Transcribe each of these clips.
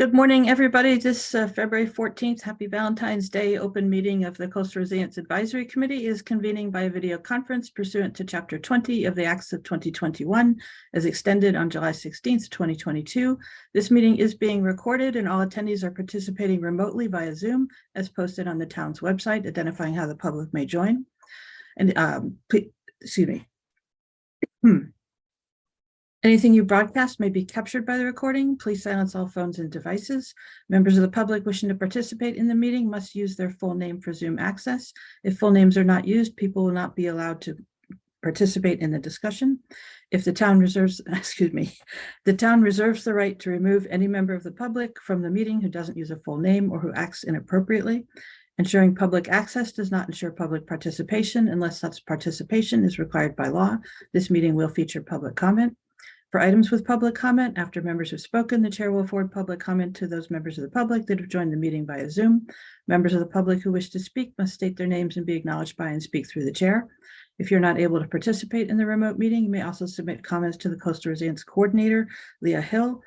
Good morning, everybody. This February 14th, Happy Valentine's Day open meeting of the Coastal Resilience Advisory Committee is convening by video conference pursuant to Chapter 20 of the Acts of 2021 as extended on July 16th, 2022. This meeting is being recorded and all attendees are participating remotely via Zoom as posted on the town's website, identifying how the public may join. And excuse me. Anything you broadcast may be captured by the recording. Please silence all phones and devices. Members of the public wishing to participate in the meeting must use their full name for Zoom access. If full names are not used, people will not be allowed to participate in the discussion. If the town reserves, the town reserves the right to remove any member of the public from the meeting who doesn't use a full name or who acts inappropriately. Ensuring public access does not ensure public participation unless such participation is required by law. This meeting will feature public comment. For items with public comment, after members have spoken, the chair will forward public comment to those members of the public that have joined the meeting via Zoom. Members of the public who wish to speak must state their names and be acknowledged by and speak through the chair. If you're not able to participate in the remote meeting, you may also submit comments to the Coastal Resilience Coordinator, Leah Hill,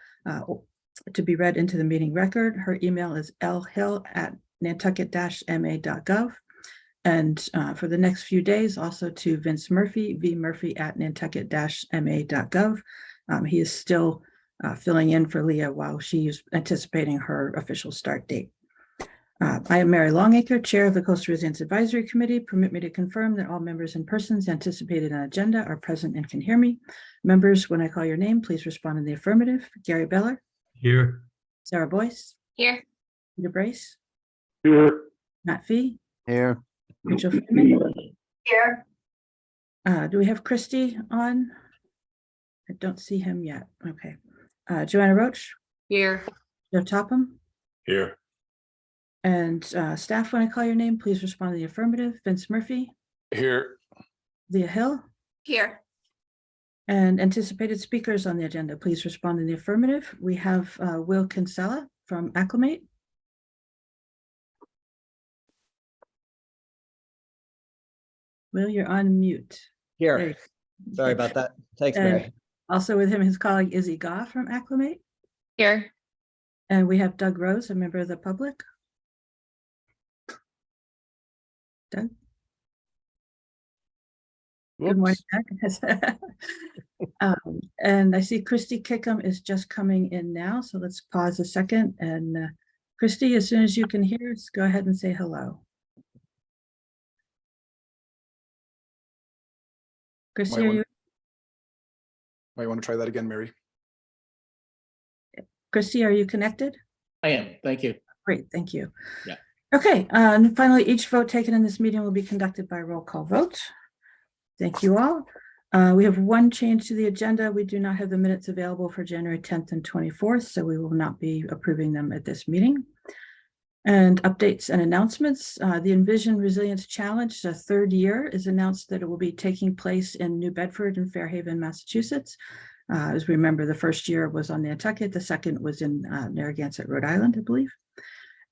to be read into the meeting record. Her email is lhill@nantucket-ma.gov. And for the next few days, also to Vince Murphy, vmurphy@nantucket-ma.gov. He is still filling in for Leah while she is anticipating her official start date. I am Mary Longacre, Chair of the Coastal Resilience Advisory Committee. Permit me to confirm that all members and persons anticipated on agenda are present and can hear me. Members, when I call your name, please respond in the affirmative. Gary Beller. Here. Sarah Boyce. Here. Peter Brace. Here. Matt Fee. Here. Rachel Freeman. Here. Do we have Christy on? I don't see him yet. Okay. Joanna Roach. Here. Joe Topham. Here. And staff, when I call your name, please respond in the affirmative. Vince Murphy. Here. Leah Hill. Here. And anticipated speakers on the agenda, please respond in the affirmative. We have Will Kinsella from Acclimate. Will, you're on mute. Here. Sorry about that. Thanks, Mary. Also with him, his colleague Izzy Goff from Acclimate. Here. And we have Doug Rose, a member of the public. Doug. Good morning, Doug. And I see Christy Kickham is just coming in now, so let's pause a second. And Christy, as soon as you can hear us, go ahead and say hello. Christy, are you? Might want to try that again, Mary. Christy, are you connected? I am. Thank you. Great, thank you. Yeah. Okay, and finally, each vote taken in this meeting will be conducted by roll call vote. Thank you all. We have one change to the agenda. We do not have the minutes available for January 10th and 24th, so we will not be approving them at this meeting. And updates and announcements. The Envision Resilience Challenge, the third year, is announced that it will be taking place in New Bedford and Fairhaven, Massachusetts. As we remember, the first year was on Nantucket, the second was in Narragansett, Rhode Island, I believe.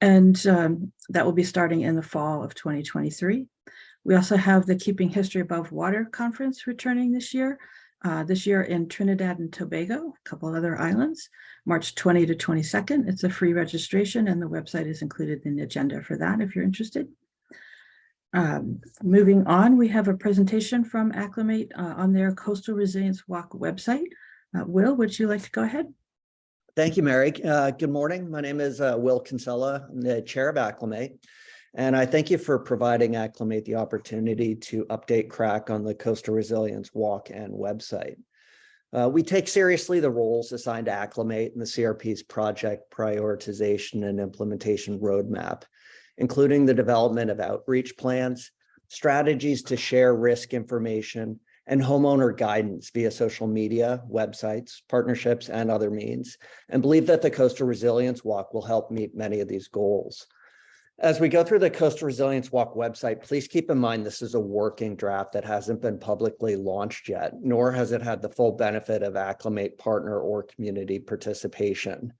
And that will be starting in the fall of 2023. We also have the Keeping History Above Water Conference returning this year in Trinidad and Tobago, a couple other islands, March 20 to 22nd. It's a free registration and the website is included in the agenda for that if you're interested. Moving on, we have a presentation from Acclimate on their Coastal Resilience Walk website. Will, would you like to go ahead? Thank you, Mary. Good morning. My name is Will Kinsella. I'm the chair of Acclimate. And I thank you for providing Acclimate the opportunity to update CRAC on the Coastal Resilience Walk and website. We take seriously the roles assigned to Acclimate in the CRP's project prioritization and implementation roadmap, including the development of outreach plans, strategies to share risk information, and homeowner guidance via social media, websites, partnerships, and other means, and believe that the Coastal Resilience Walk will help meet many of these goals. As we go through the Coastal Resilience Walk website, please keep in mind this is a working draft that hasn't been publicly launched yet, nor has it had the full benefit of Acclimate partner or community participation.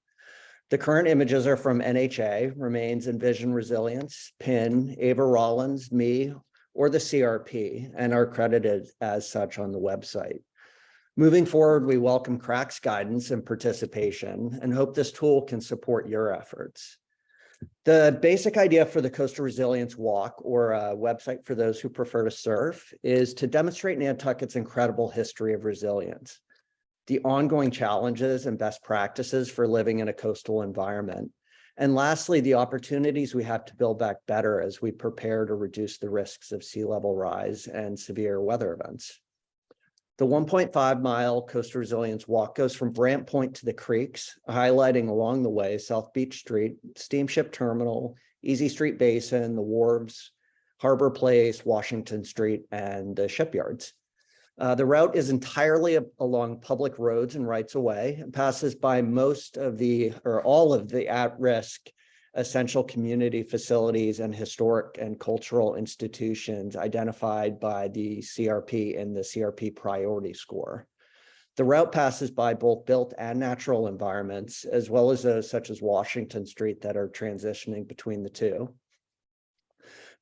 The current images are from NHA, Remains Envision Resilience, PIN, Ava Rollins, me, or the CRP, and are credited as such on the website. Moving forward, we welcome CRAC's guidance and participation and hope this tool can support your efforts. The basic idea for the Coastal Resilience Walk, or a website for those who prefer to surf, is to demonstrate Nantucket's incredible history of resilience, the ongoing challenges and best practices for living in a coastal environment, and lastly, the opportunities we have to build back better as we prepare to reduce the risks of sea level rise and severe weather events. The 1.5-mile Coastal Resilience Walk goes from Brant Point to the creeks, highlighting along the way South Beach Street, Steamship Terminal, Easy Street Basin, the wharves, Harbor Place, Washington Street, and the shipyards. The route is entirely along public roads and rights of way and passes by most of the, or all of the at-risk essential community facilities and historic and cultural institutions identified by the CRP in the CRP priority score. The route passes by both built and natural environments, as well as those such as Washington Street that are transitioning between the two.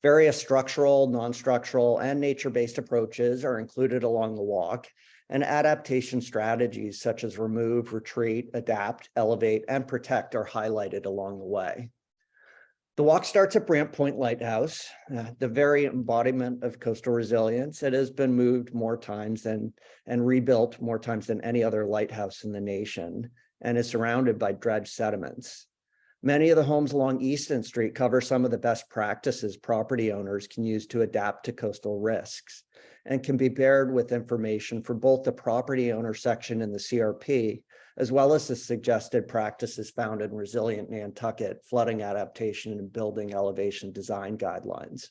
Various structural, non-structural, and nature-based approaches are included along the walk, and adaptation strategies such as remove, retreat, adapt, elevate, and protect are highlighted along the way. The walk starts at Brant Point Lighthouse, the very embodiment of coastal resilience. It has been moved more times and rebuilt more times than any other lighthouse in the nation, and is surrounded by dredged sediments. Many of the homes along Easton Street cover some of the best practices property owners can use to adapt to coastal risks, and can be paired with information for both the property owner section in the CRP, as well as the suggested practices found in Resilient Nantucket, flooding adaptation and building elevation design guidelines.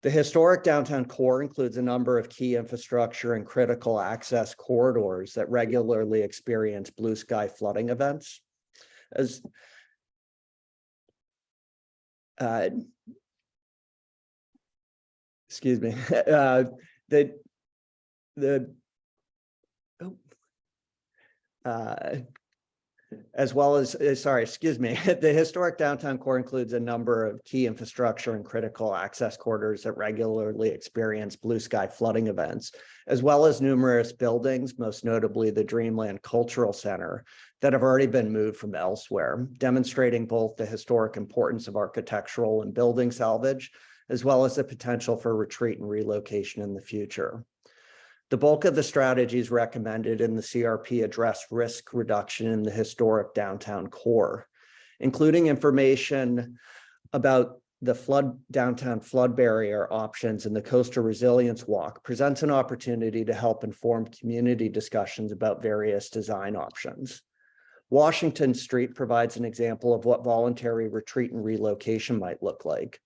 The historic downtown core includes a number of key infrastructure and critical access corridors that regularly experience blue sky flooding events. Excuse me, as well as, the historic downtown core includes a number of key infrastructure and critical access corridors that regularly experience blue sky flooding events, as well as numerous buildings, most notably the Dreamland Cultural Center, that have already been moved from elsewhere, demonstrating both the historic importance of architectural and building salvage, as well as the potential for retreat and relocation in the future. The bulk of the strategies recommended in the CRP address risk reduction in the historic downtown core, including information about the downtown flood barrier options in the Coastal Resilience Walk presents an opportunity to help inform community discussions about various design options. Washington Street provides an example of what voluntary retreat and relocation might look like.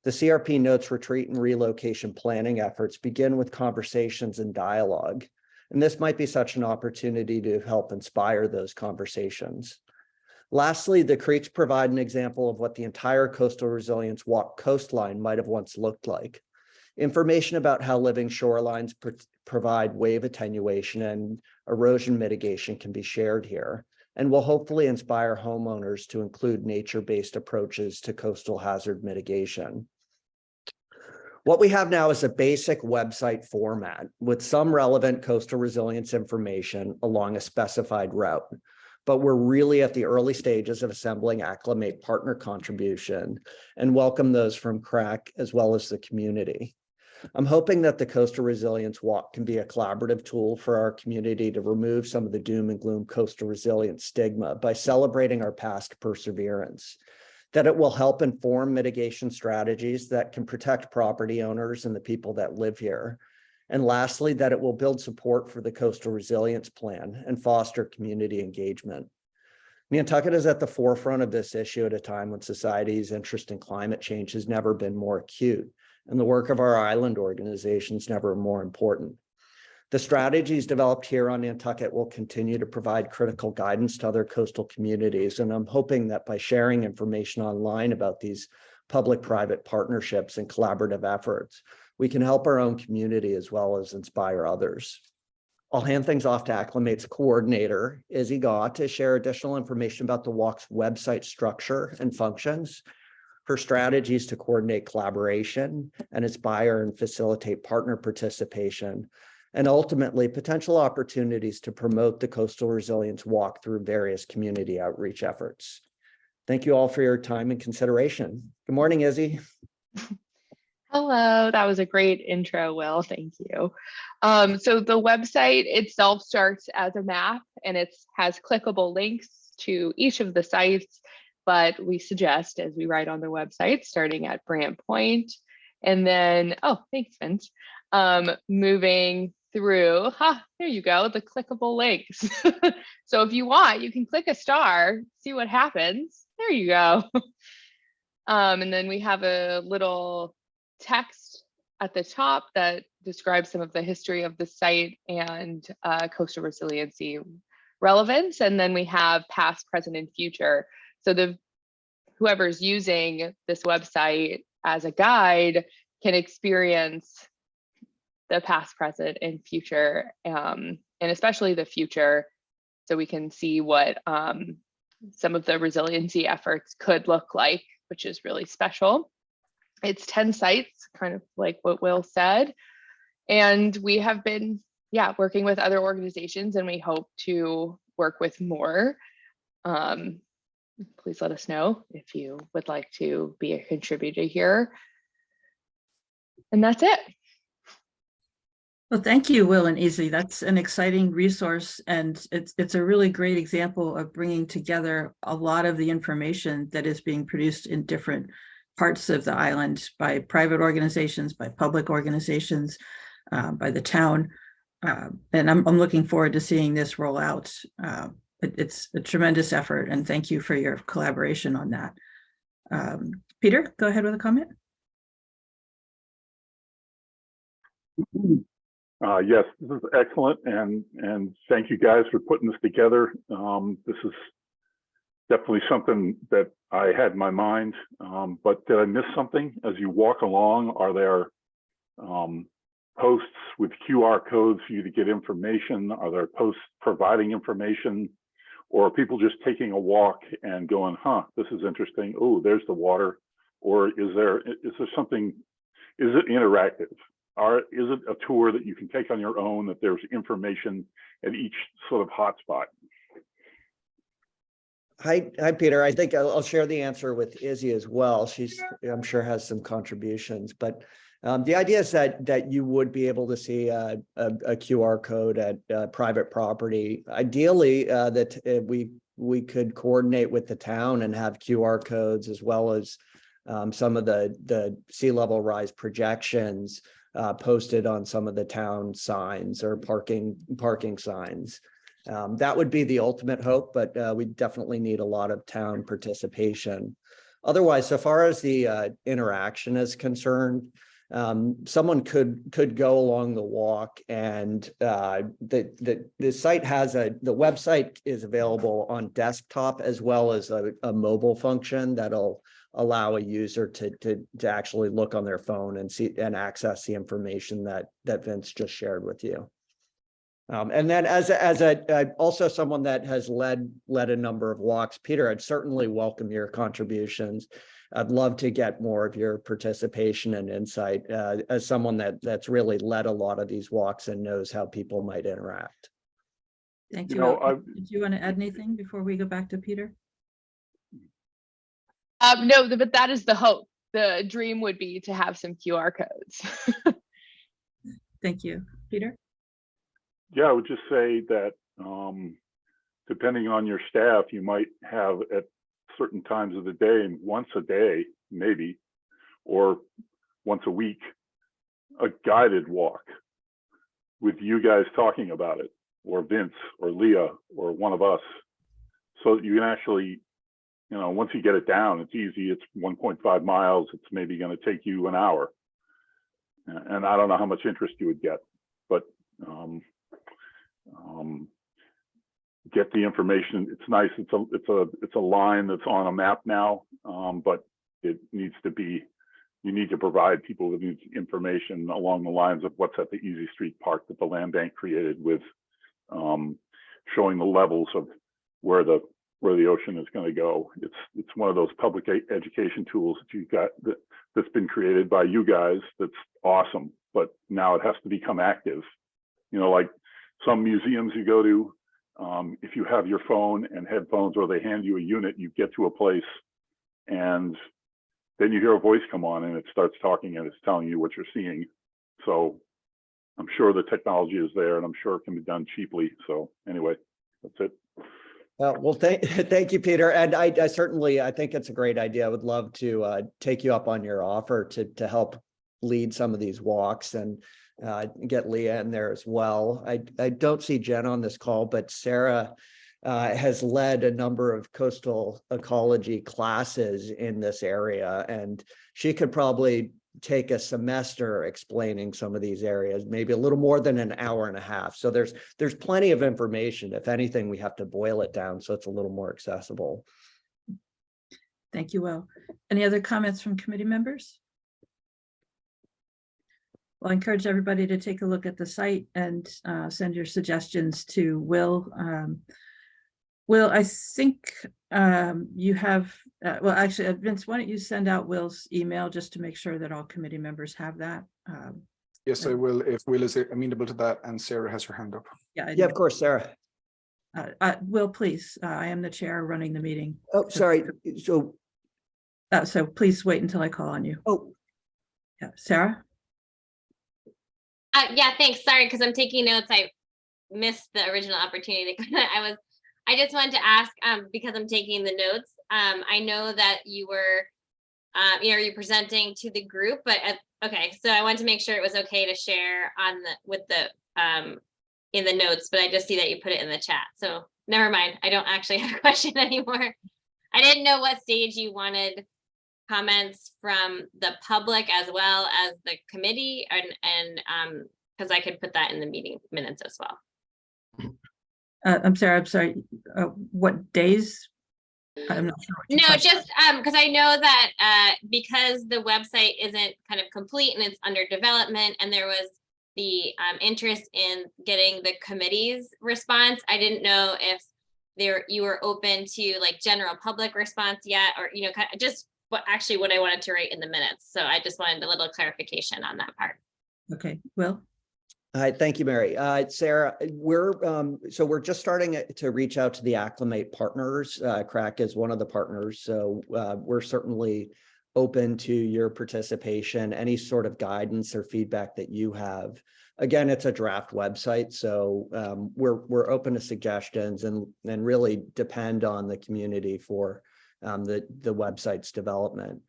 The CRP notes retreat and relocation planning efforts begin with conversations and dialogue, and this might be such an opportunity to help inspire those conversations. Lastly, the creeks provide an example of what the entire Coastal Resilience Walk coastline might have once looked like. Information about how living shorelines provide wave attenuation and erosion mitigation can be shared here, and will hopefully inspire homeowners to include nature-based approaches to coastal hazard mitigation. What we have now is a basic website format with some relevant coastal resilience information along a specified route, but we're really at the early stages of assembling Acclimate partner contribution and welcome those from CRAC as well as the community. I'm hoping that the Coastal Resilience Walk can be a collaborative tool for our community to remove some of the doom and gloom coastal resilience stigma by celebrating our past perseverance, that it will help inform mitigation strategies that can protect property owners and the people that live here. And lastly, that it will build support for the Coastal Resilience Plan and foster community engagement. Nantucket is at the forefront of this issue at a time when society's interest in climate change has never been more acute, and the work of our island organizations never more important. The strategies developed here on Nantucket will continue to provide critical guidance to other coastal communities, and I'm hoping that by sharing information online about these public-private partnerships and collaborative efforts, we can help our own community as well as inspire others. I'll hand things off to Acclimate's coordinator, Izzy Gaw, to share additional information about the walk's website structure and functions, her strategies to coordinate collaboration and inspire and facilitate partner participation, and ultimately potential opportunities to promote the Coastal Resilience Walk through various community outreach efforts. Thank you all for your time and consideration. Good morning, Izzy. Hello, that was a great intro, Will. Thank you. So the website itself starts as a map and it has clickable links to each of the sites, but we suggest, as we write on the website, starting at Brant Point and then, oh, thanks, Vince, moving through, there you go, the clickable links. So if you want, you can click a star, see what happens. There you go. And then we have a little text at the top that describes some of the history of the site and coastal resiliency relevance. And then we have past, present, and future. So whoever's using this website as a guide can experience the past, present, and future, and especially the future, so we can see what some of the resiliency efforts could look like, which is really special. It's 10 sites, kind of like what Will said. And we have been, working with other organizations, and we hope to work with more. Please let us know if you would like to be a contributor here. And that's it. Well, thank you, Will and Izzy. That's an exciting resource, and it's a really great example of bringing together a lot of the information that is being produced in different parts of the island by private organizations, by public organizations, by the town. And I'm looking forward to seeing this roll out. It's a tremendous effort, and thank you for your collaboration on that. Peter, go ahead with a comment. Yes, this is excellent, and thank you guys for putting this together. This is definitely something that I had in my mind, but did I miss something? As you walk along, are there posts with QR codes for you to get information? Are there posts providing information? Or are people just taking a walk and going, this is interesting. Oh, there's the water. Or is there something, is it interactive? Is it a tour that you can take on your own, that there's information at each sort of hotspot? Hi, Peter. I think I'll share the answer with Izzy as well. She's, I'm sure, has some contributions, but the idea is that you would be able to see a QR code at private property. Ideally, that we could coordinate with the town and have QR codes, as well as some of the sea level rise projections posted on some of the town signs or parking signs. That would be the ultimate hope, but we definitely need a lot of town participation. Otherwise, so far as the interaction is concerned, someone could go along the walk, and the site has the website is available on desktop as well as a mobile function that'll allow a user to actually look on their phone and see and access the information that Vince just shared with you. And then as also someone that has led a number of walks, Peter, I'd certainly welcome your contributions. I'd love to get more of your participation and insight as someone that's really led a lot of these walks and knows how people might interact. Thank you. Will. Did you want to add anything before we go back to Peter? No, but that is the hope. The dream would be to have some QR codes. Thank you. Peter? Yeah, I would just say that depending on your staff, you might have at certain times of the day, and once a day, maybe, or once a week, a guided walk with you guys talking about it, or Vince or Leah or one of us, so that you can actually, once you get it down, it's easy. It's 1.5 miles. It's maybe going to take you an hour. And I don't know how much interest you would get, but get the information. It's nice. It's a line that's on a map now, but it needs to be. You need to provide people with information along the lines of what's at the Easy Street Park that the land bank created, with showing the levels of where the ocean is going to go. It's one of those public education tools that you've got that's been created by you guys. That's awesome, but now it has to become active like some museums you go to, if you have your phone and headphones or they hand you a unit, you get to a place and then you hear a voice come on and it starts talking and it's telling you what you're seeing. So I'm sure the technology is there and I'm sure it can be done cheaply. So anyway, that's it. Well, thank you, Peter. And I think it's a great idea. I would love to take you up on your offer to help lead some of these walks and get Leah in there as well. I don't see Jen on this call, but Sarah has led a number of coastal ecology classes in this area, and she could probably take a semester explaining some of these areas, maybe a little more than an hour and a half. So there's plenty of information. If anything, we have to boil it down so it's a little more accessible. Thank you, Will. Any other comments from committee members? Well, I encourage everybody to take a look at the site and send your suggestions to Will. Will, I think you have, well, actually, Vince, why don't you send out Will's email just to make sure that all committee members have that? Yes, I will, if Will is amenable to that and Sarah has her hand up. Yeah, Yeah, of course, Sarah. Will, please, I am the chair running the meeting. Oh, sorry. So, So please wait until I call on you. oh, Yeah, Sarah? Yeah, thanks. Sorry, because I'm taking notes. I missed the original opportunity. I just wanted to ask, because I'm taking the notes. I know that you were, you're presenting to the group, but okay. So I wanted to make sure it was okay to share in the notes, but I just see that you put it in the chat. So never mind. I don't actually have a question anymore. I didn't know what stage you wanted comments from the public as well as the committee, and because I could put that in the meeting minutes as well. I'm sorry. What days? I'm not sure. No, just because I know that because the website isn't kind of complete and it's under development, and there was the interest in getting the committee's response. I didn't know if you were open to like general public response yet, or kind of just what I wanted to write in the minutes. So I just wanted a little clarification on that part. Okay, Will? Hi, thank you, Mary. Sarah, we're just starting to reach out to the Acclimate partners. CRAC is one of the partners, so we're certainly open to your participation, any sort of guidance or feedback that you have. Again, it's a draft website, so we're open to suggestions and really depend on the community for the website's development.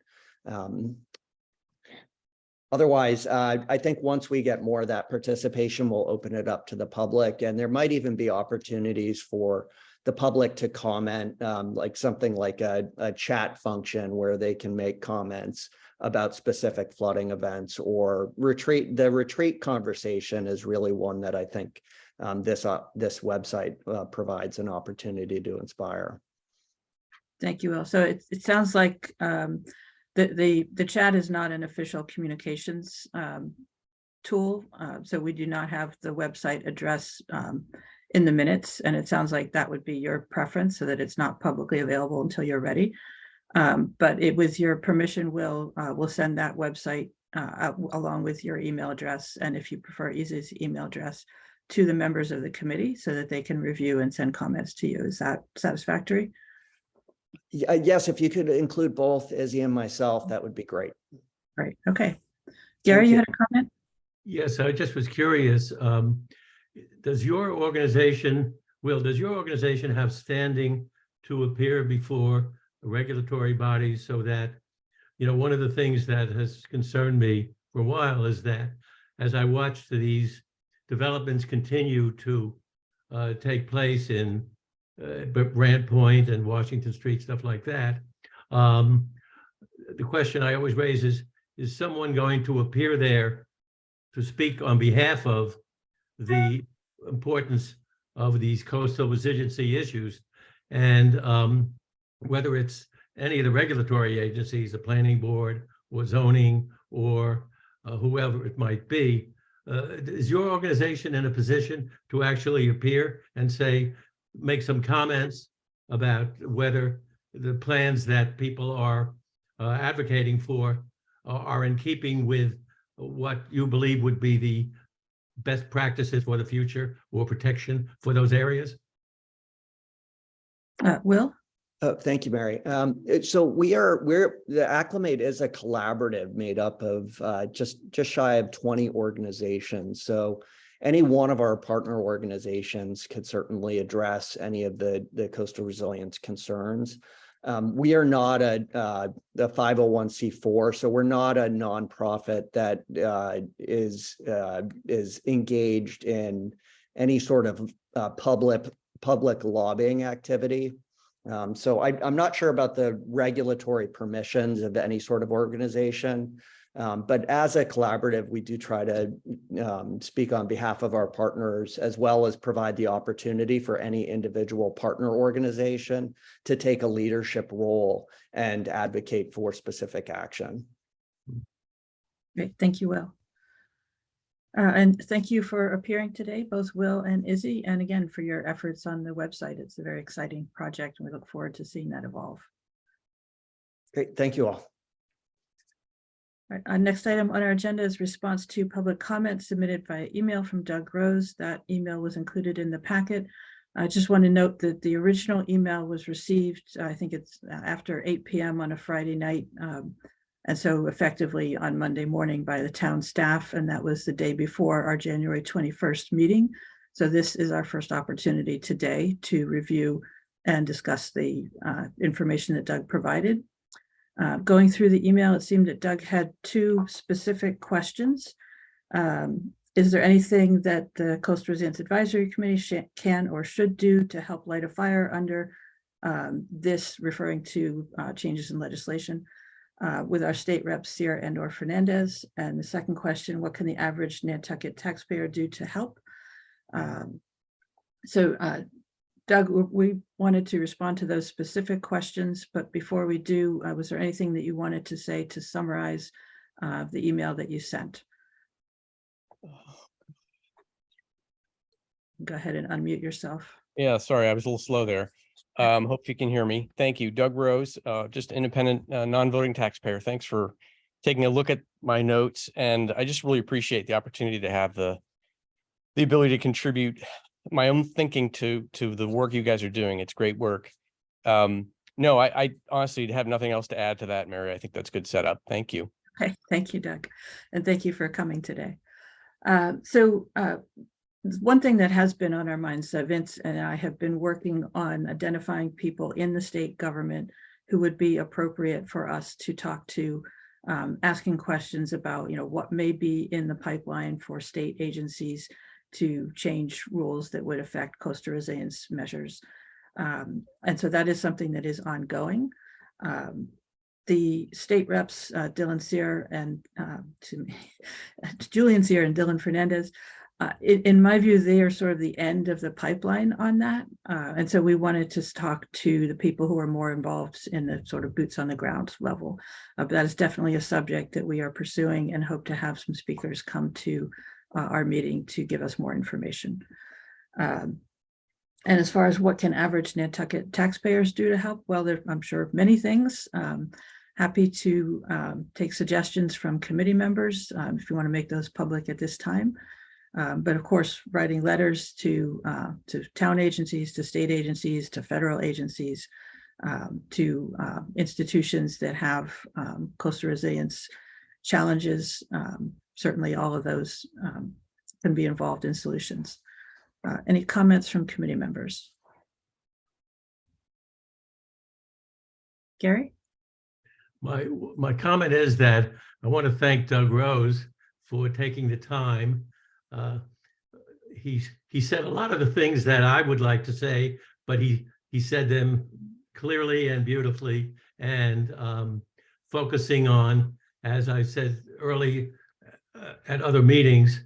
Otherwise, I think once we get more of that participation, we'll open it up to the public, and there might even be opportunities for the public to comment, like something like a chat function where they can make comments about specific flooding events or retreat. The retreat conversation is really one that I think this website provides an opportunity to inspire. Thank you, Will. So it sounds like the chat is not an official communications tool, so we do not have the website address in the minutes, and it sounds like that would be your preference, so that it's not publicly available until you're ready. But with your permission, we'll send that website along with your email address, and if you prefer, Isa's email address, to the members of the committee so that they can review and send comments to you. Is that satisfactory? Yes, if you could include both Izzy and myself, that would be great. Right. Okay. Gary, you had a comment? Yes, I just was curious. Does your organization have standing to appear before regulatory bodies so that, one of the things that has concerned me for a while is that as I watched these developments continue to take place in Brant Point and Washington Street, stuff like that. The question I always raise is someone going to appear there to speak on behalf of the importance of these coastal resiliency issues, and whether it's any of the regulatory agencies, the planning board or zoning or whoever it might be, is your organization in a position to actually appear and make some comments about whether the plans that people are advocating for are in keeping with what you believe would be the best practices for the future or protection for those areas? Will? Thank you, Mary. So the Acclimate is a collaborative made up of just shy of 20 organizations. So any one of our partner organizations could certainly address any of the coastal resilience concerns. We are not the 501c4, so we're not a nonprofit that is engaged in any sort of public lobbying activity. So I'm not sure about the regulatory permissions of any sort of organization, but as a collaborative, we do try to speak on behalf of our partners, as well as provide the opportunity for any individual partner organization to take a leadership role and advocate for specific action. Great, thank you, Will. And thank you for appearing today, both Will and Izzy, and again, for your efforts on the website. It's a very exciting project, and we look forward to seeing that evolve. Great, thank you all. All right, our next item on our agenda is response to public comments submitted via email from Doug Rose. That email was included in the packet. I just want to note that the original email was received, I think it's after 8 p.m. on a Friday night. And so effectively on Monday morning by the town staff, and that was the day before our January 21st meeting. So this is our first opportunity today to review and discuss the information that Doug provided. Going through the email, it seemed that Doug had two specific questions. Is there anything that the Coastal Resilience Advisory Committee can or should do to help light a fire under this, referring to changes in legislation? With our state reps, Sear and/or Fernandez. And the second question, what can the average Nantucket taxpayer do to help? Doug, we wanted to respond to those specific questions, but before we do, was there anything that you wanted to say to summarize the email that you sent? Go ahead and unmute yourself. Yeah, sorry, I was a little slow there. Hope you can hear me. Thank you. Doug Rose, just independent, non-voting taxpayer. Thanks for taking a look at my notes. And I just really appreciate the opportunity to have the ability to contribute my own thinking to the work you guys are doing. It's great work. No, I honestly have nothing else to add to that, Mary. I think that's good setup. Thank you. Okay, thank you, Doug. And thank you for coming today. One thing that has been on our minds, Vince and I have been working on identifying people in the state government who would be appropriate for us to talk to, asking questions about, what may be in the pipeline for state agencies to change rules that would affect coastal resilience measures. And so that is something that is ongoing. The state reps, Dylan Sear and Julian Sear and Dylan Fernandez, in my view, they are sort of the end of the pipeline on that. And so we wanted to talk to the people who are more involved in the sort of boots on the ground level. But that is definitely a subject that we are pursuing and hope to have some speakers come to our meeting to give us more information. And as far as what can average Nantucket taxpayers do to help, well, I'm sure many things. Happy to take suggestions from committee members if you want to make those public at this time. But of course, writing letters to town agencies, to state agencies, to federal agencies, to institutions that have coastal resilience challenges. Certainly all of those can be involved in solutions. Any comments from committee members? Gary? My comment is that I want to thank Doug Rose for taking the time. He said a lot of the things that I would like to say, but he said them clearly and beautifully, and focusing on, as I said early at other meetings,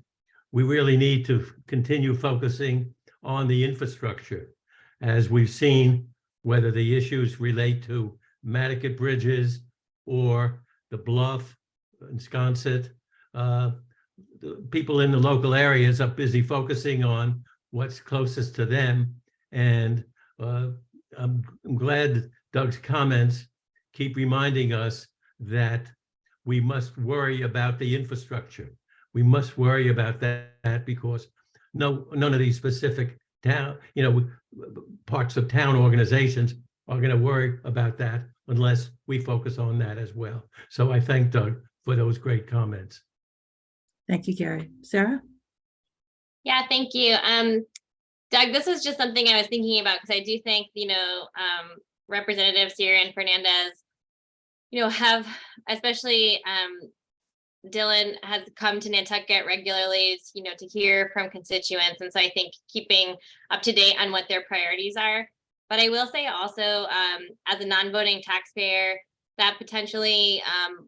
we really need to continue focusing on the infrastructure. As we've seen, whether the issues relate to Matticat bridges or the Bluff and Sconset, the people in the local areas are busy focusing on what's closest to them. And I'm glad Doug's comments keep reminding us that we must worry about the infrastructure. we must worry about that because none of these specific town, parts of town organizations are going to worry about that unless we focus on that as well. So I thank Doug for those great comments. Thank you, Gary. Sarah? Yeah, thank you. Doug, this is just something I was thinking about because I do think, Representative Sierra and Fernandez, have, especially Dylan has come to Nantucket regularly, to hear from constituents. And so I think keeping up to date on what their priorities are. But I will say also, as a non-voting taxpayer, that potentially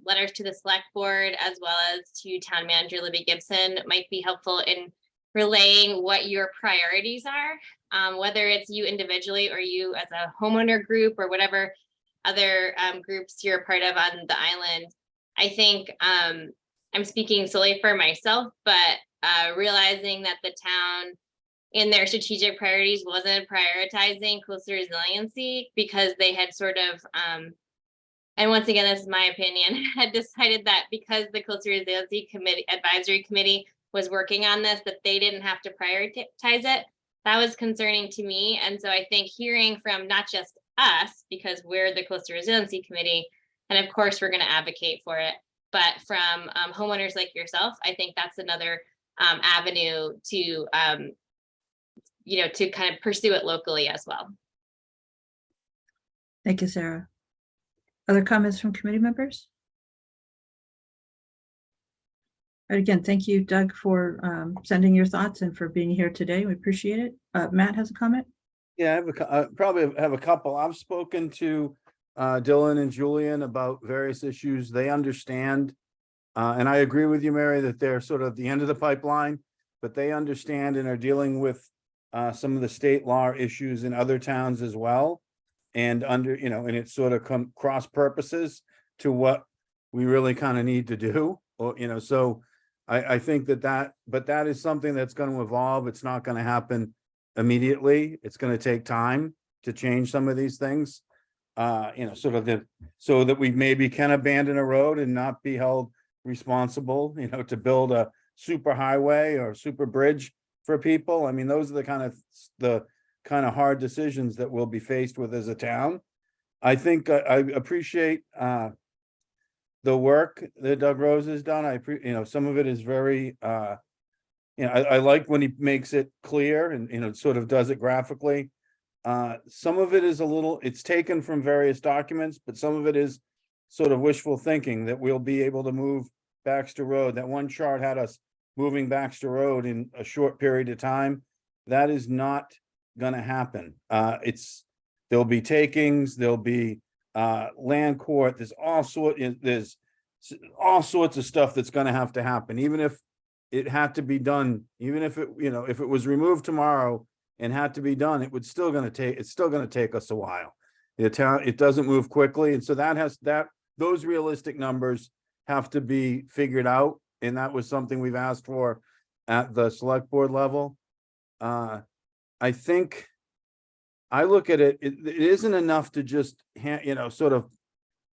letters to the select board as well as to town manager Libby Gibson might be helpful in relaying what your priorities are, whether it's you individually or you as a homeowner group or whatever other groups you're a part of on the island. I think I'm speaking solely for myself, but realizing that the town in their strategic priorities wasn't prioritizing coastal resiliency because they had sort of, and once again, this is my opinion, had decided that because the Coastal Resiliency Advisory Committee was working on this, that they didn't have to prioritize it. That was concerning to me. And so I think hearing from not just us, because we're the Coastal Resiliency Committee, and of course we're going to advocate for it, but from homeowners like yourself, I think that's another avenue to, to kind of pursue it locally as well. Thank you, Sarah. Other comments from committee members? And again, thank you, Doug, for sending your thoughts and for being here today. We appreciate it. Matt has a comment. Yeah, I have probably have a couple. I've spoken to Dylan and Julian about various issues. They understand. And I agree with you, Mary, that they're sort of at the end of the pipeline, but they understand and are dealing with some of the state law issues in other towns as well. And and it's sort of cross purposes to what we really kind of need to do. Or, so I think but that is something that's going to evolve. It's not going to happen immediately. It's going to take time to change some of these things. So that we maybe can abandon a road and not be held responsible, to build a super highway or super bridge for people. I mean, those are the kind of hard decisions that we'll be faced with as a town. I think I appreciate the work that Doug Rose has done. Some of it is very, I like when he makes it clear and, sort of does it graphically. Some of it is it's taken from various documents, but some of it is sort of wishful thinking that we'll be able to move Baxter Road. That one chart had us moving Baxter Road in a short period of time. That is not going to happen. There'll be takings, there'll be land court. There's all sorts of stuff that's going to have to happen, even if it had to be done, even if if it was removed tomorrow and had to be done, it's still going to take us a while. It doesn't move quickly. And so those realistic numbers have to be figured out. And that was something we've asked for at the select board level. I think I look at it, it isn't enough to just, sort of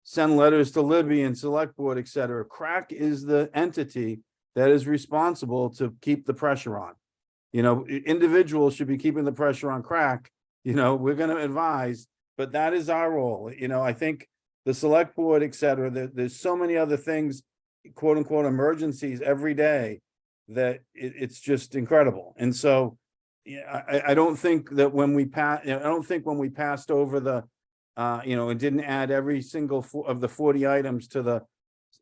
send letters to Libby and select board, et cetera. CRAC is the entity that is responsible to keep the pressure on. Individuals should be keeping the pressure on CRAC. We're going to advise, but that is our role. I think the select board, et cetera, there's so many other things, quote unquote, emergencies every day that it's just incredible. And so, I don't think that when we passed over the, and didn't add every single of the 40 items to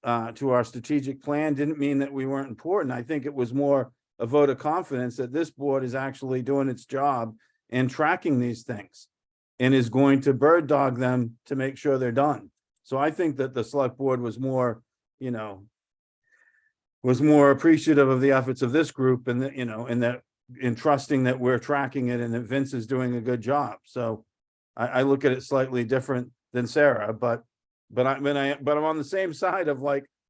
our strategic plan, didn't mean that we weren't important. I think it was more a vote of confidence that this board is actually doing its job and tracking these things and is going to bird dog them to make sure they're done. So I think that the select board was more appreciative of the efforts of this group and that, in trusting that we're tracking it and that Vince is doing a good job. So I look at it slightly different than Sarah, but I'm on the same side of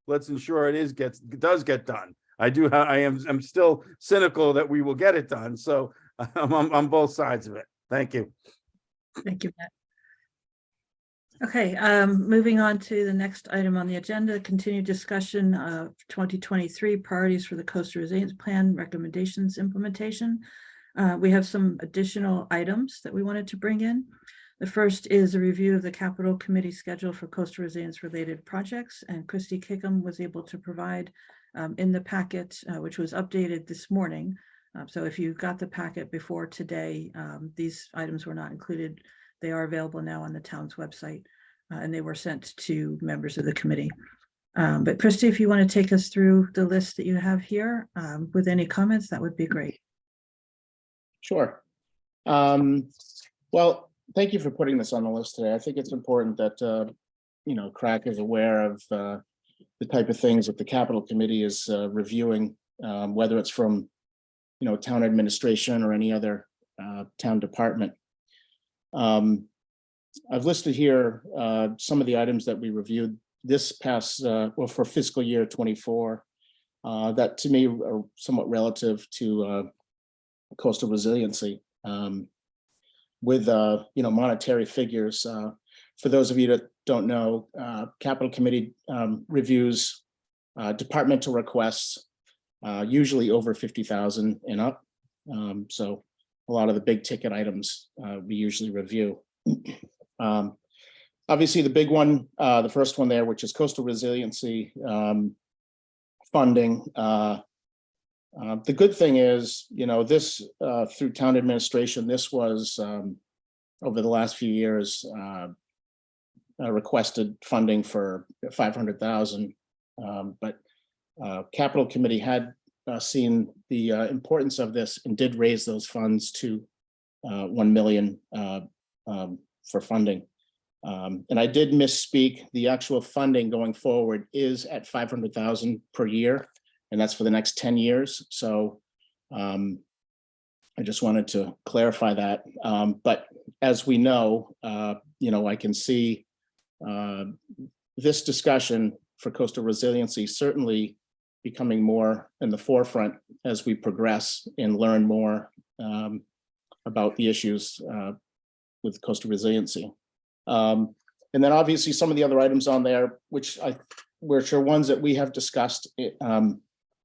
let's ensure it does get done. I'm still cynical that we will get it done. So I'm on both sides of it. Thank you. Thank you, Matt. Okay, moving on to the next item on the agenda, continued discussion of 2023 priorities for the Coastal Resilience Plan recommendations implementation. We have some additional items that we wanted to bring in. The first is a review of the Capital Committee schedule for coastal resilience related projects, and Christy Kickham was able to provide in the packet, which was updated this morning. So if you got the packet before today, these items were not included. They are available now on the town's website, and they were sent to members of the committee. But Christy, if you want to take us through the list that you have here with any comments, that would be great. Sure. Well, thank you for putting this on the list today. I think it's important that, CRAC is aware of the type of things that the Capital Committee is reviewing, whether it's from, town administration or any other town department. I've listed here some of the items that we reviewed this past, for fiscal year 24, that to me are somewhat relative to coastal resiliency. With monetary figures. For those of you that don't know, Capital Committee reviews departmental requests, usually over 50,000 and up. So a lot of the big ticket items we usually review. Obviously, the big one, the first one there, which is coastal resiliency funding. The good thing is, this through town administration, this was over the last few years requested funding for 500,000. But Capital Committee had seen the importance of this and did raise those funds to 1 million for funding. And I did misspeak. The actual funding going forward is at 500,000 per year. And that's for the next 10 years. So I just wanted to clarify that. But as we know, I can see this discussion for coastal resiliency certainly becoming more in the forefront as we progress and learn more about the issues with coastal resiliency. And then obviously some of the other items on there, which are ones that we have discussed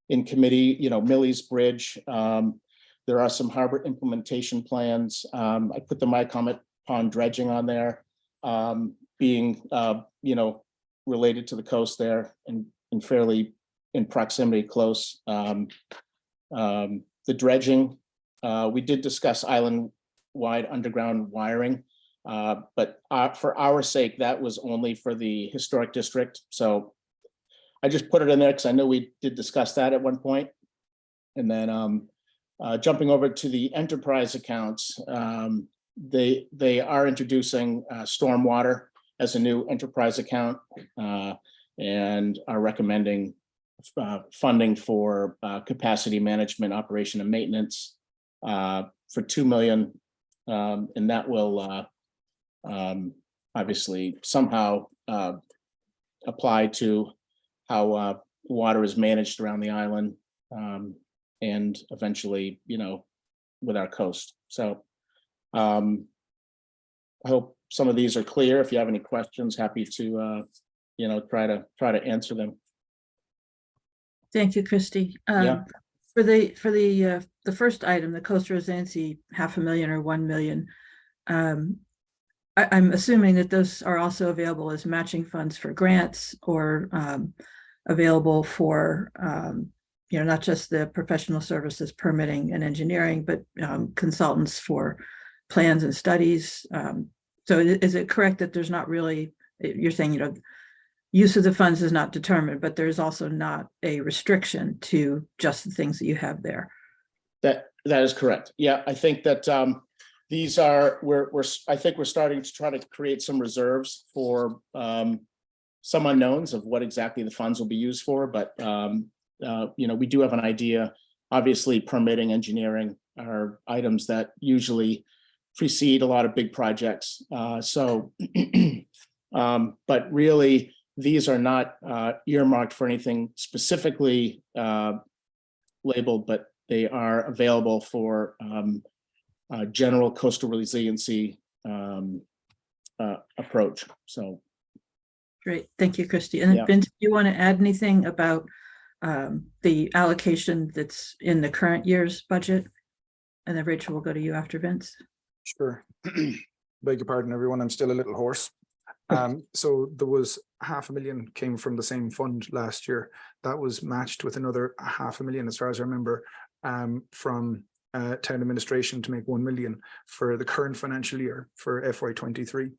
in committee, Millie's Bridge. There are some harbor implementation plans. I put the Mycomet Pond dredging on there, being, related to the coast there and fairly in proximity close. The dredging, we did discuss island-wide underground wiring, but for our sake, that was only for the historic district. So I just put it in there because I know we did discuss that at one point. And then jumping over to the enterprise accounts, they are introducing stormwater as a new enterprise account and are recommending funding for capacity management, operation and maintenance for 2 million. And that will obviously somehow apply to how water is managed around the island and eventually, with our coast. So I hope some of these are clear. If you have any questions, happy to, try to answer them. Thank you, Christy. Yeah. For the first item, the coastal resiliency 500,000 or 1 million, I'm assuming that those are also available as matching funds for grants or available for not just the professional services, permitting and engineering, but consultants for plans and studies. So is it correct that there's not really, you're saying, use of the funds is not determined, but there's also not a restriction to just the things that you have there? That is correct. Yeah, I think that these are, I think we're starting to try to create some reserves for some unknowns of what exactly the funds will be used for, but we do have an idea. Obviously, permitting, engineering are items that usually precede a lot of big projects. But really, these are not earmarked for anything specifically labeled, but they are available for general coastal resiliency approach. approach. So Great, thank you, Christy. And then Yeah. Vince, do you want to add anything about the allocation that's in the current year's budget? And then Rachel will go to you after Vince. Sure. Beg your pardon, everyone. I'm still a little hoarse. So there was $500,000 came from the same fund last year. That was matched with another $500,000, as far as I remember, from town administration to make 1 million for the current financial year for FY23.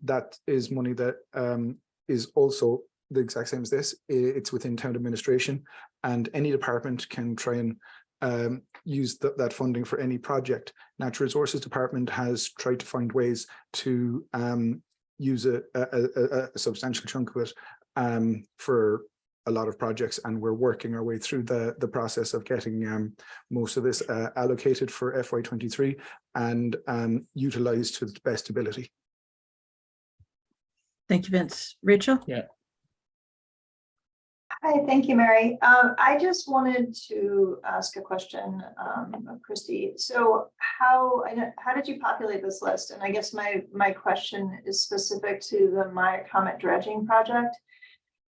That is money that is also the exact same as this. It's within town administration, and any department can try and use that funding for any project. Natural Resources Department has tried to find ways to use a substantial chunk of it for a lot of projects, and we're working our way through the process of getting most of this allocated for FY23 and utilized to the best ability. Thank you, Vince. Rachel? Yeah. Hi, thank you, Mary. I just wanted to ask a question of Christy. So how did you populate this list? And I guess my question is specific to the Maya Comet dredging project,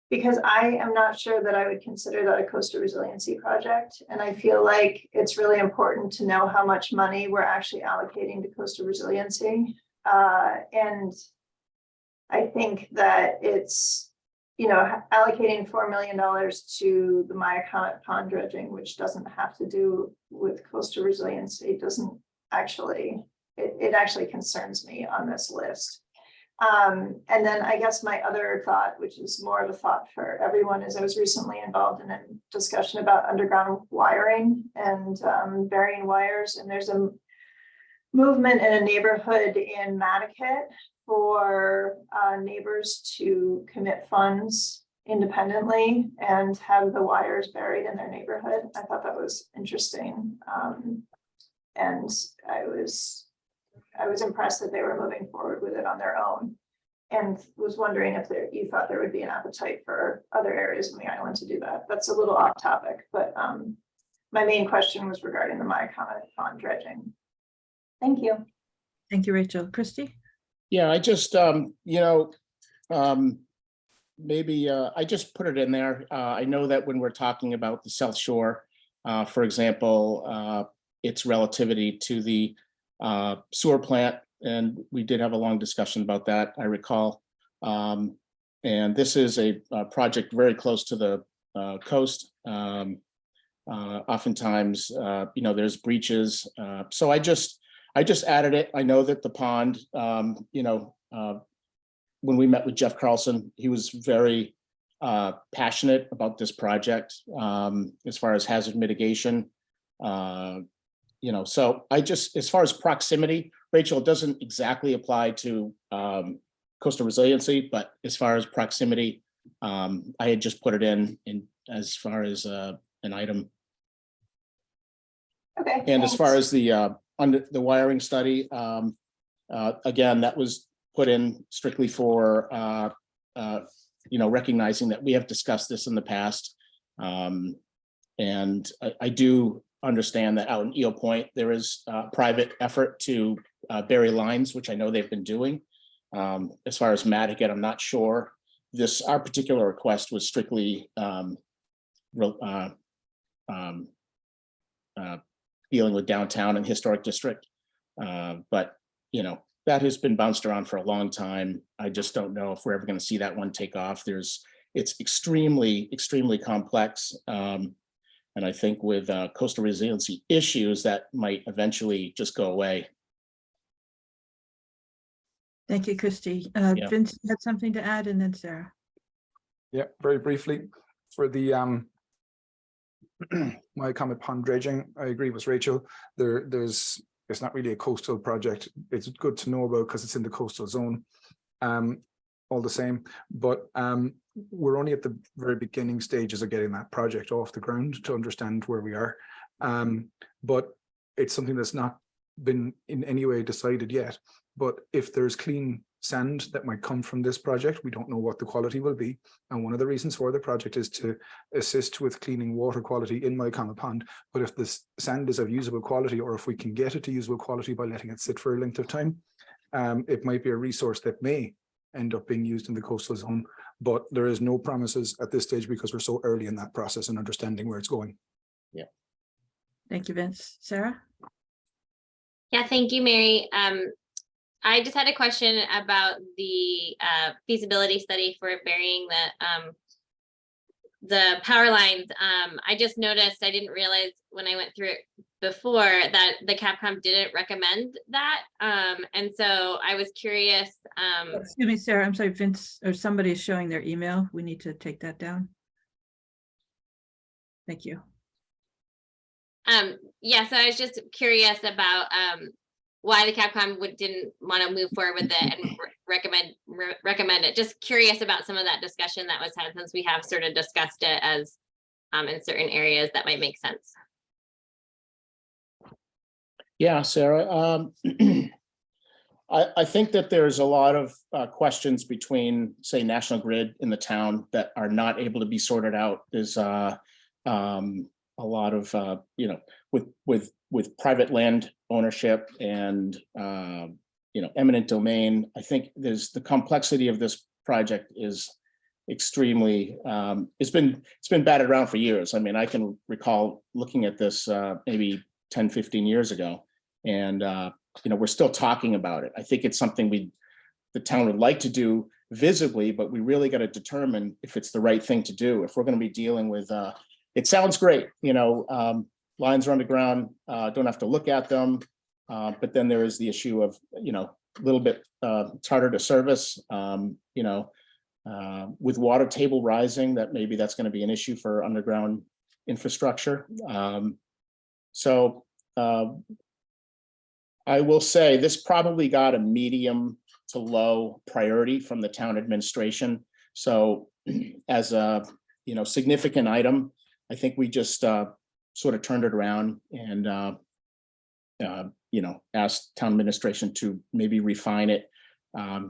because I am not sure that I would consider that a coastal resiliency project. And I feel like it's really important to know how much money we're actually allocating to coastal resiliency. And I think that it's, allocating $4 million to the Maya Comet pond dredging, which doesn't have to do with coastal resiliency, doesn't actually, it actually concerns me on this list. And then I guess my other thought, which is more of a thought for everyone, is I was recently involved in a discussion about underground wiring and burying wires. And there's a movement in a neighborhood in Mattakit for neighbors to commit funds independently and have the wires buried in their neighborhood. I thought that was interesting. And I was impressed that they were moving forward with it on their own, and was wondering if you thought there would be an appetite for other areas in the island to do that. That's a little off topic, but my main question was regarding the Maya Comet pond dredging. Thank you. Thank you, Rachel. Christy? Yeah, I just, maybe I just put it in there. I know that when we're talking about the South Shore, for example, its relativity to the sewer plant, and we did have a long discussion about that, I recall. And this is a project very close to the coast. Oftentimes, there's breaches. So I just added it. I know that the pond, when we met with Jeff Carlson, he was very passionate about this project as far as hazard mitigation. So I just, as far as proximity, Rachel, it doesn't exactly apply to coastal resiliency, but as far as proximity, I had just put it in as far as an item. Okay. And thanks. as far as the under the wiring study, again, that was put in strictly for recognizing that we have discussed this in the past, and I do understand that out in Eel Point there is a private effort to bury lines, which I know they've been doing. As far as Mattakit, I'm not sure. Our particular request was strictly dealing with downtown and historic district. But, that has been bounced around for a long time. I just don't know if we're ever going to see that one take off. It's extremely, extremely complex. And I think with coastal resiliency issues, that might eventually just go away. Thank you, Christy. Yeah. Vince, you had something to add, and then Sarah. Yeah, very briefly, for the Maya Comet pond dredging, I agree with Rachel. It's not really a coastal project. It's good to know about because it's in the coastal zone, all the same. But we're only at the very beginning stages of getting that project off the ground to understand where we are. But it's something that's not been in any way decided yet. But if there's clean sand that might come from this project, we don't know what the quality will be. And one of the reasons for the project is to assist with cleaning water quality in Maya Comet Pond. But if this sand is of usable quality, or if we can get it to usable quality by letting it sit for a length of time, It might be a resource that may end up being used in the coastal zone, but there is no promises at this stage because we're so early in that process and understanding where it's going. Thank you, Vince. Sarah? Yeah, thank you, Mary. I just had a question about the feasibility study for burying the power lines. I just noticed, I didn't realize when I went through it before that the Capcom didn't recommend that. And so I was curious. Excuse me, Sarah, I'm sorry, Vince, or somebody is showing their email. We need to take that down. Thank you. Yeah, so I was just curious about why the Capcom didn't want to move forward with it and recommend it. Just curious about some of that discussion that was had, since we have sort of discussed it as in certain areas that might make sense. Yeah, Sarah. I think that there's a lot of questions between, say, National Grid and the town that are not able to be sorted out. There's a lot of with private land ownership and eminent domain. I think there's the complexity of this project is extremely it's been batted around for years. I mean, I can recall looking at this maybe 10, 15 years ago, and we're still talking about it. I think it's something the town would like to do visibly, but we really got to determine if it's the right thing to do. If we're going to be dealing with it sounds great, lines are underground, don't have to look at them. But then there is the issue of, a little bit, it's harder to service, with water table rising, that maybe that's going to be an issue for underground infrastructure. So I will say this probably got a medium to low priority from the town administration. So as a, significant item, I think we just sort of turned it around and, asked town administration to maybe refine it,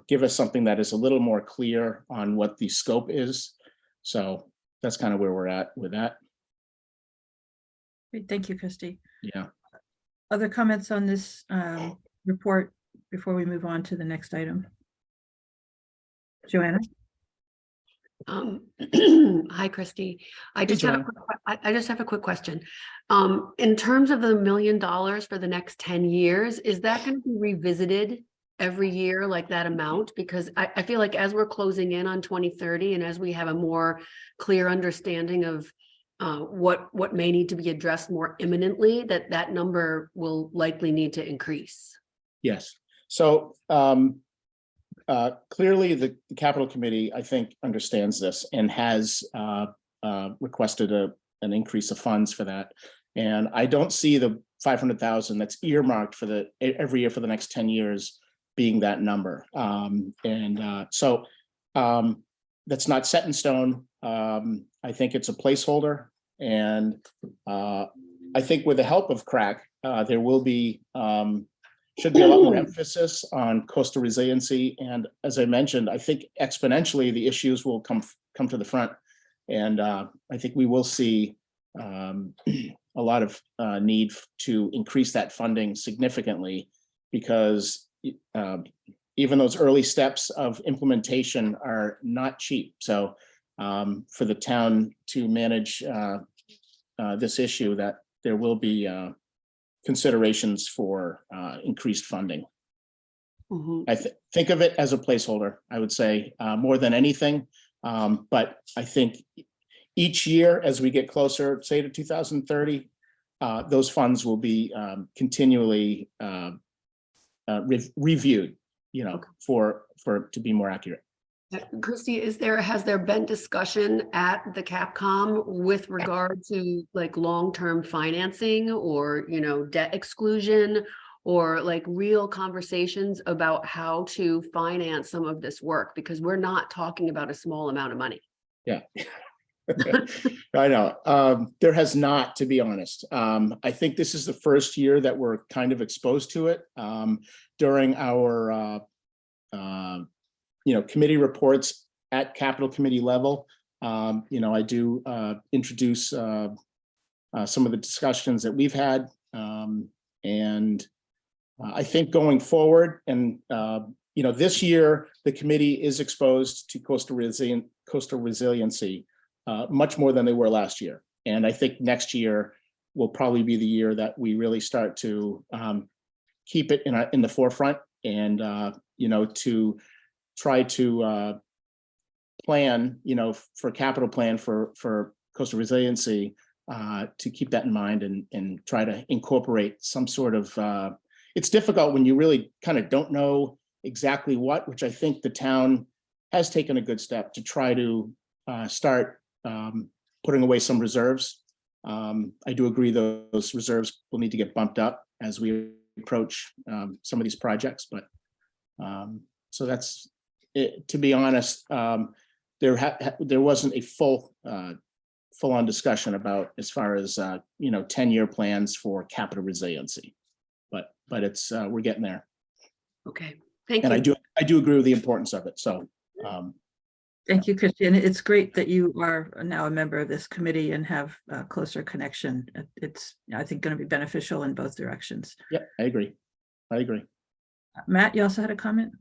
give us something that is a little more clear on what the scope is. So that's kind of where we're at with that. Great, thank you, Christy. Yeah. Other comments on this report before we move on to the next item? Joanna? Hi, Christy. I just Joanna. have a quick question. In terms of the $1 million for the next 10 years, is that going to be revisited every year, like that amount? Because I feel like as we're closing in on 2030 and as we have a more clear understanding of what may need to be addressed more imminently, that number will likely need to increase. Yes. So clearly the capital committee, I think, understands this and has requested an increase of funds for that. And I don't see the 500,000 that's earmarked for every year for the next 10 years being that number. So that's not set in stone. I think it's a placeholder. And I think with the help of CRAC, there will be should be a lot more emphasis on coastal resiliency. And as I mentioned, I think exponentially the issues will come to the front. And I think we will see a lot of need to increase that funding significantly, because even those early steps of implementation are not cheap. So for the town to manage this issue, that there will be considerations for increased funding. Mm-hmm. I think of it as a placeholder, I would say, more than anything. But I think each year as we get closer, say to 2030, those funds will be continually reviewed, for to be more accurate. Christy, has there been discussion at the Capcom with regard to like long-term financing or, debt exclusion, or like real conversations about how to finance some of this work? Because we're not talking about a small amount of money. Yeah. I know. There has not, to be honest. I think this is the first year that we're kind of exposed to it. During our committee reports at capital committee level, I do introduce some of the discussions that we've had, and I think going forward, and this year the committee is exposed to coastal resiliency much more than they were last year, and I think next year will probably be the year that we really start to keep it in the forefront, and to try to plan, for capital plan for coastal resiliency, to keep that in mind and try to incorporate some sort of. It's difficult when you really kind of don't know exactly what, which I think the town has taken a good step to try to start putting away some reserves. I do agree those reserves will need to get bumped up as we approach some of these projects, but so that's it. To be honest, there wasn't a full-on discussion about as far as 10-year plans for capital resiliency, but it's we're getting there. Okay, thank And you. I do agree with the importance of it. So Thank you, Christy. And it's great that you are now a member of this committee and have a closer connection. It's, I think, going to be beneficial in both directions. yeah, I agree. Matt, you also had a comment?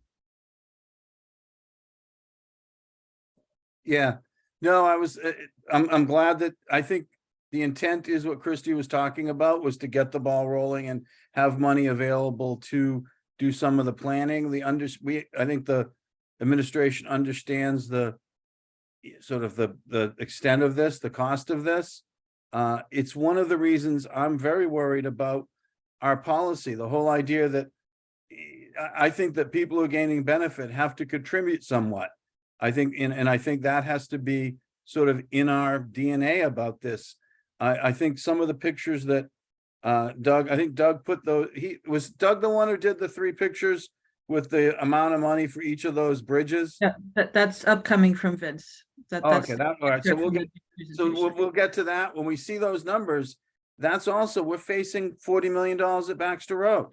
Yeah, no, I'm glad that, I think the intent is what Christy was talking about, was to get the ball rolling and have money available to do some of the planning. I think the administration understands the sort of the extent of this, the cost of this. It's one of the reasons I'm very worried about our policy, the whole idea that I think that people who are gaining benefit have to contribute somewhat. I think, and I think that has to be sort of in our DNA about this. I think some of the pictures that Doug put those, was Doug the one who did the 3 pictures with the amount of money for each of those bridges? Yeah, that's upcoming from Vince. Okay, all right. So we'll presentation. we'll get to that when we see those numbers. That's also, we're facing $40 million at Baxter Road.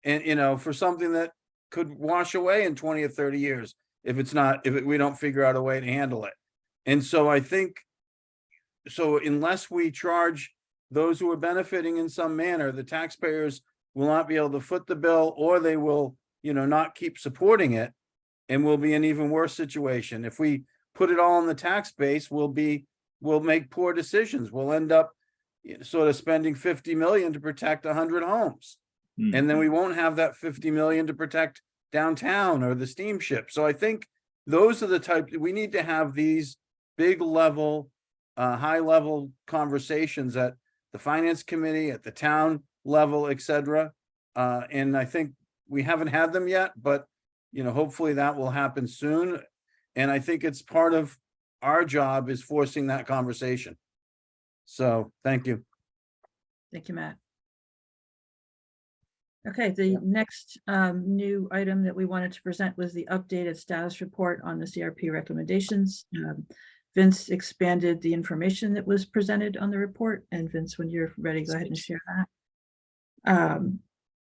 And, for something that could wash away in 20 or 30 years if we don't figure out a way to handle it. And so I think, so unless we charge those who are benefiting in some manner, the taxpayers will not be able to foot the bill, or they will, not keep supporting it, and we'll be in an even worse situation. If we put it all on the tax base, we'll make poor decisions. We'll end up sort of spending 50 million to protect 100 homes. And then we won't have that 50 million to protect downtown or the steamship. So I think those are the type, we need to have these big level, high level conversations at the finance committee, at the town level, et cetera. And I think we haven't had them yet, but hopefully that will happen soon. And I think it's part of our job is forcing that conversation. So thank you. Thank you, Matt. Okay, the next new item that we wanted to present was the updated status report on the CRP recommendations. Vince expanded the information that was presented on the report, and Vince, when you're ready, go ahead and share that.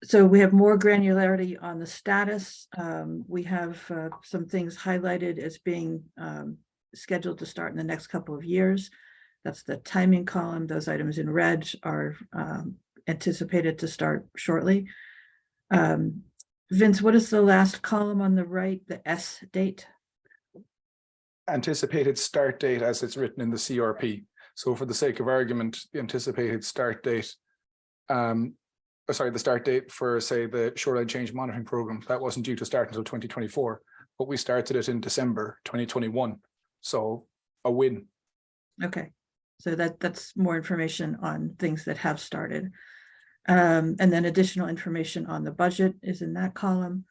So we have more granularity on the status. We have some things highlighted as being scheduled to start in the next couple of years. That's the timing column. Those items in red are anticipated to start shortly. Vince, what is the last column on the right, the S date? Anticipated start date as it's written in the CRP. So for the sake of argument, the anticipated start date, the start date for, say, the shoreline change monitoring program, that wasn't due to start until 2024, but we started it in December 2021. So a win. Okay, so that's more information on things that have started. And then additional information on the budget is in that column.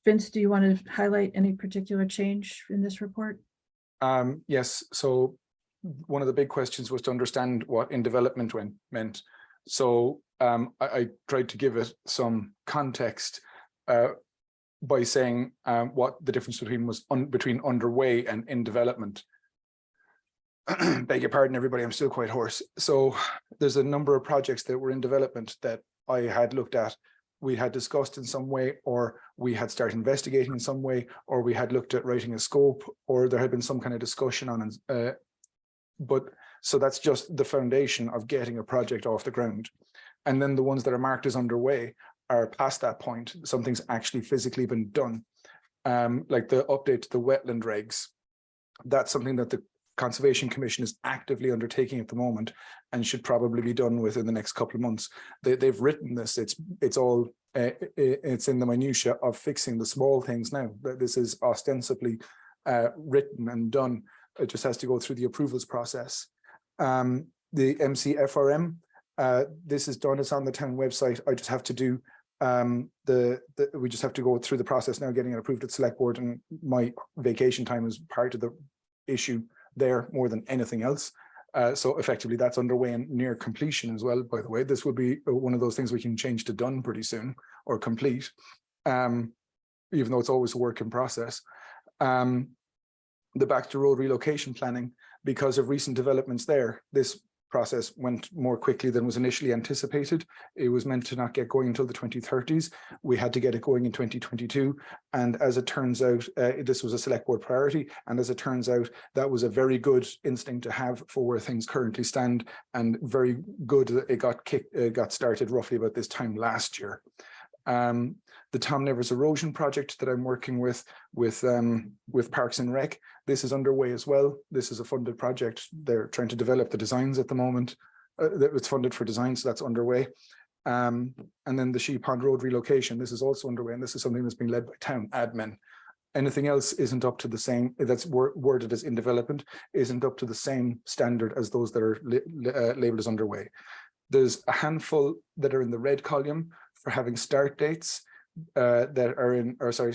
Vince, do you want to highlight any particular change in this report? Yes, so one of the big questions was to understand what in development meant. So I tried to give it some context by saying what the difference between underway and in development. Beg your pardon, everybody, I'm still quite hoarse. So there's a number of projects that were in development that I had looked at, we had discussed in some way, or we had started investigating in some way, or we had looked at writing a scope, or there had been some kind of discussion on it. But so that's just the foundation of getting a project off the ground. And then the ones that are marked as underway are past that point, something's actually physically been done. Like the update to the wetland regs, that's something that the Conservation Commission is actively undertaking at the moment and should probably be done within the next couple of months. They've written this, it's all it's in the minutiae of fixing the small things now. This is ostensibly written and done. It just has to go through the approvals process. The MCFRM, this is done, it's on the town website. I just have to do we just have to go through the process now, getting it approved at select board, and my vacation time is part of the issue there more than anything else. So effectively that's underway and near completion as well, by the way. This would be one of those things we can change to done pretty soon, or complete, even though it's always a work in process. The Baxter Road relocation planning, because of recent developments there, this process went more quickly than was initially anticipated. It was meant to not get going until the 2030s. We had to get it going in 2022. And as it turns out, this was a select board priority. And as it turns out, that was a very good instinct to have for where things currently stand, and very good that it got started roughly about this time last year. The Tom Nevers erosion project that I'm working with Parks and Rec, this is underway as well. This is a funded project. They're trying to develop the designs at the moment. It's funded for design, so that's underway. And then the She Pond Road relocation, this is also underway, and this is something that's being led by town admin. Anything else isn't up to the same, that's worded as in development, isn't up to the same standard as those that are labeled as underway. There's a handful that are in the red column for having start dates that are in, or sorry,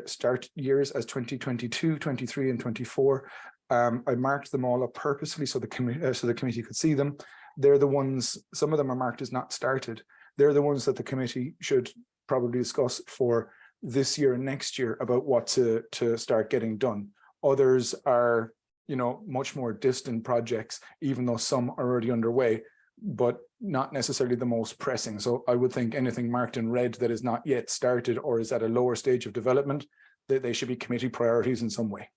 start years as 2022, 23, and 24. I marked them all up purposely so the committee could see them. They're the ones, some of them are marked as not started. They're the ones that the committee should probably discuss for this year and next year about what to start getting done. Others are, you know, much more distant projects, even though some are already underway, but not necessarily the most pressing. So I would think anything marked in red that is not yet started or is at a lower stage of development, that they should be committee priorities in some way.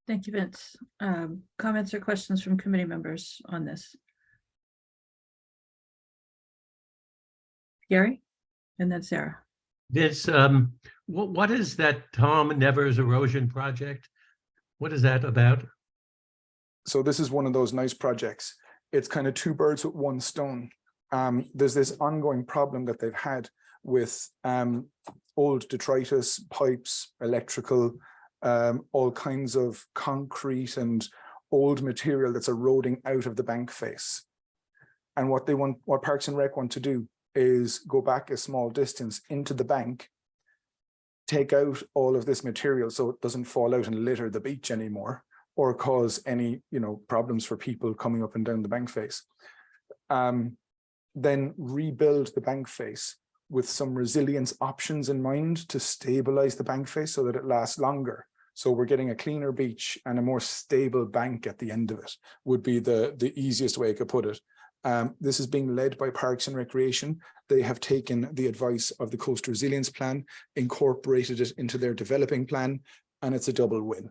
Thank you, Vince. Comments or questions from committee members on this? Gary, and then Sarah. This, what is that Tom Nevers erosion project? What is that about? So this is one of those nice projects. It's kind of two birds with one stone. There's this ongoing problem that they've had with old detritus, pipes, electrical, all kinds of concrete and old material that's eroding out of the bank face. And what Parks and Rec want to do is go back a small distance into the bank, take out all of this material so it doesn't fall out and litter the beach anymore, or cause any, you know, problems for people coming up and down the bank face. Then rebuild the bank face with some resilience options in mind to stabilize the bank face so that it lasts longer. So we're getting a cleaner beach and a more stable bank at the end of it, would be the easiest way I could put it. This is being led by Parks and Recreation. They have taken the advice of the Coastal Resilience Plan, incorporated it into their developing plan, and it's a double win.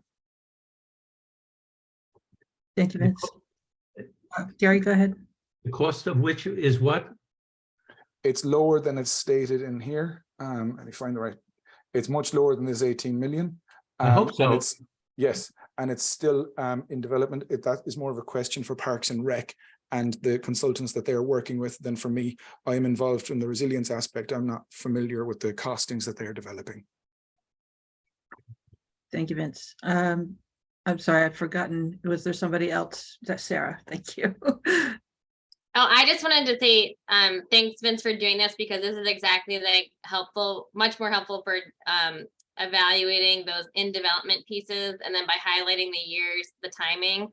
Thank you, Vince. Gary, go ahead. The cost of which is what? It's lower than it's stated in here. Let me find the right. It's much lower than this 18 million. I hope so. And it's, yes, and it's still in development. That is more of a question for Parks and Rec and the consultants that they're working with than for me. I am involved in the resilience aspect. I'm not familiar with the costings that they're developing. Thank you, Vince. I'm sorry, I've forgotten. Was there somebody else? That's Sarah. Thank you. Oh, I just wanted to say thanks, Vince, for doing this, because this is exactly like helpful, much more helpful for evaluating those in development pieces, and then by highlighting the years, the timing,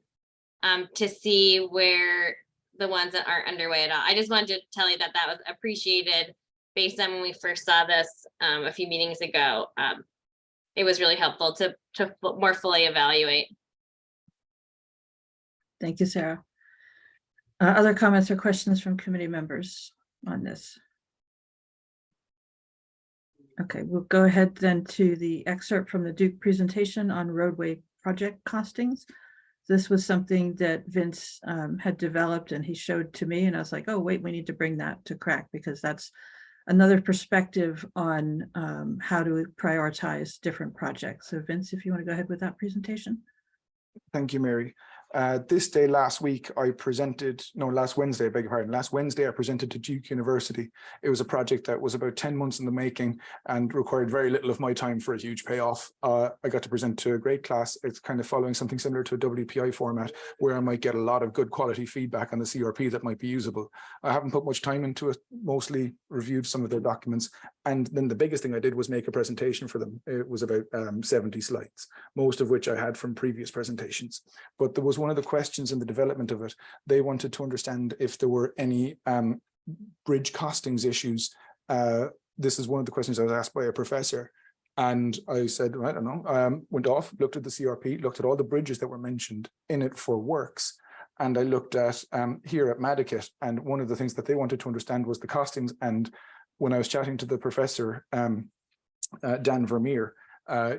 to see where the ones that aren't underway at all. I just wanted to tell you that that was appreciated based on when we first saw this a few meetings ago. It was really helpful to more fully evaluate. Thank you, Sarah. Other comments or questions from committee members on this? Okay, we'll go ahead then to the excerpt from the Duke presentation on roadway project costings. This was something that Vince had developed and he showed to me, and I was like, oh, wait, we need to bring that to CRAC because that's another perspective on how to prioritize different projects. So Vince, if you want to go ahead with that presentation. Thank you, Mary. This day last week, last Wednesday, I beg your pardon. Last Wednesday, I presented to Duke University. It was a project that was about 10 months in the making and required very little of my time for a huge payoff. I got to present to a great class. It's kind of following something similar to a WPI format where I might get a lot of good quality feedback on the CRP that might be usable. I haven't put much time into it, mostly reviewed some of their documents. And then the biggest thing I did was make a presentation for them. It was about 70 slides, most of which I had from previous presentations. But there was one of the questions in the development of it. They wanted to understand if there were any bridge costings issues. This is one of the questions I was asked by a professor. And I said, I don't know, went off, looked at the CRP, looked at all the bridges that were mentioned in it for works. And I looked at here at Madikit, and one of the things that they wanted to understand was the costings. And when I was chatting to the professor, Dan Vermeer,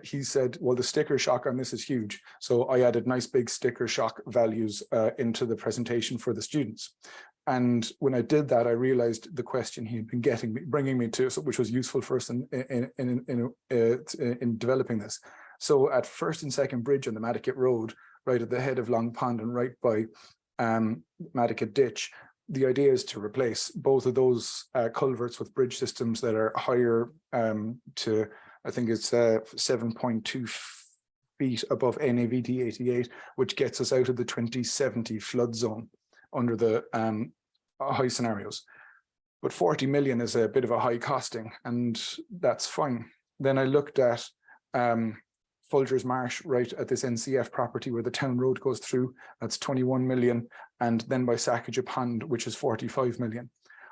he said, well, the sticker shock on this is huge. So I added nice big sticker shock values into the presentation for the students. And when I did that, I realized the question he had been bringing me to, which was useful for us in developing this. So at First and Second Bridge on the Madikit Road, right at the head of Long Pond and right by Madikit Ditch, the idea is to replace both of those culverts with bridge systems that are higher to, I think it's 7.2 feet above NAVD 88, which gets us out of the 2070 flood zone under the high scenarios. But 40 million is a bit of a high costing, and that's fine. Then I looked at Folgers Marsh right at this NCF property where the town road goes through, that's 21 million, and then by Sacajah Pond, which is 45 million.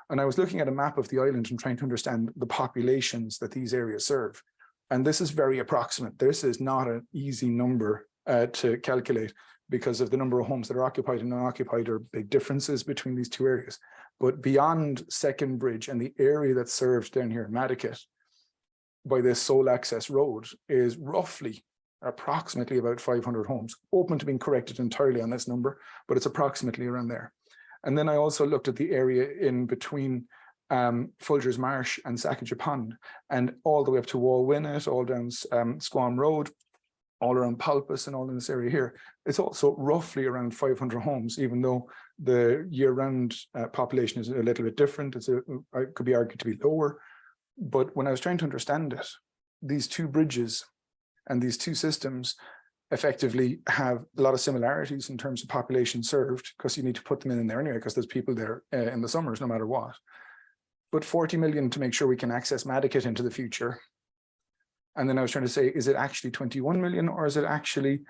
And I was looking at a map of the island and trying to understand the populations that these areas serve. And this is very approximate. This is not an easy number to calculate because of the number of homes that are occupied and unoccupied are big differences between these two areas. But beyond Second Bridge and the area that's served down here in Madikit by this sole access road is roughly approximately about 500 homes, open to being corrected entirely on this number, but it's approximately around there. And then I also looked at the area in between Folgers Marsh and Sacajah Pond, and all the way up to Walwinnet, all down Squam Road, all around Palpas and all in this area here. It's also roughly around 500 homes, even though the year-round population is a little bit different. It could be argued to be lower. But when I was trying to understand it, these two bridges and these two systems effectively have a lot of similarities in terms of population served, because you need to put them in there anyway, because there's people there in the summers, no matter what. But 40 million to make sure we can access Madikit into the future. And then I was trying to say, is it actually 21 million or is it actually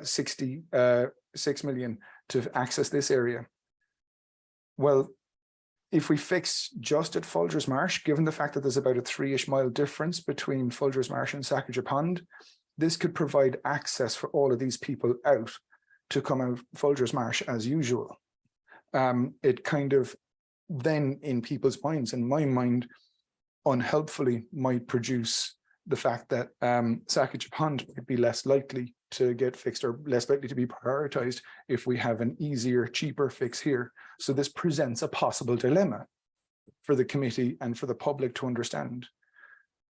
66 million to access this area? Well, if we fix just at Folgers Marsh, given the fact that there's about a 3-ish mile difference between Folgers Marsh and Sacajah Pond, this could provide access for all of these people out to come out Folgers Marsh as usual. It kind of then in people's minds, in my mind, unhelpfully might produce the fact that Sacajah Pond might be less likely to get fixed or less likely to be prioritized if we have an easier, cheaper fix here. So this presents a possible dilemma for the committee and for the public to understand.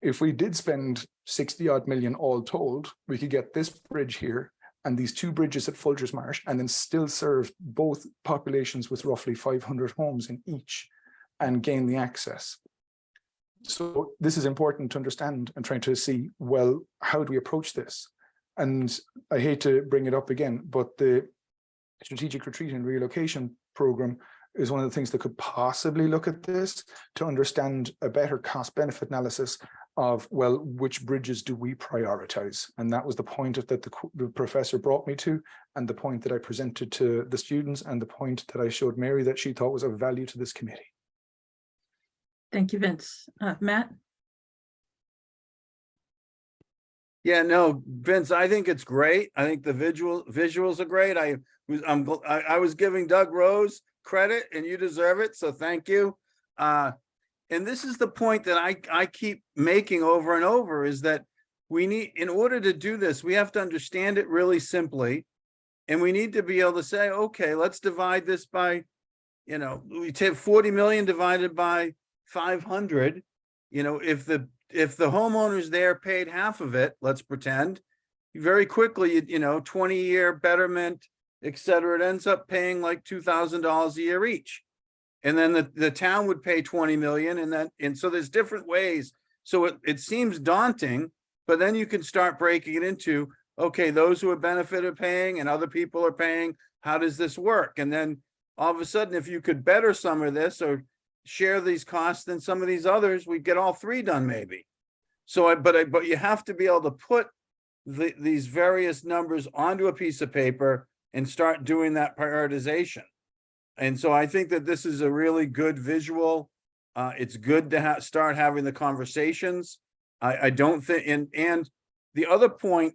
If we did spend 60 odd million all told, we could get this bridge here and these two bridges at Folgers Marsh and then still serve both populations with roughly 500 homes in each and gain the access. So this is important to understand and trying to see, well, how do we approach this? And I hate to bring it up again, but the Strategic Retreat and Relocation Program is one of the things that could possibly look at this to understand a better cost benefit analysis of, well, which bridges do we prioritize? And that was the point that the professor brought me to, and the point that I presented to the students, and the point that I showed Mary that she thought was of value to this committee. Thank you, Vince. Matt? Yeah, no, Vince, I think it's great. I think the visuals are great. I was giving Doug Rose credit and you deserve it. So thank you. And this is the point that I keep making over and over, is that we need, in order to do this, we have to understand it really simply. And we need to be able to say, okay, let's divide this by, we take 40 million divided by 500. If the homeowners there paid half of it, let's pretend, very quickly, 20-year betterment, et cetera, it ends up paying like $2,000 a year each. And then the town would pay 20 million, and so there's different ways. So it seems daunting, but then you can start breaking it into, okay, those who are benefited paying and other people are paying, how does this work? And then all of a sudden, if you could better some of this or share these costs than some of these others, we'd get all three done maybe. So, but you have to be able to put these various numbers onto a piece of paper and start doing that prioritization. And so I think that this is a really good visual. It's good to start having the conversations. I don't think, and the other point,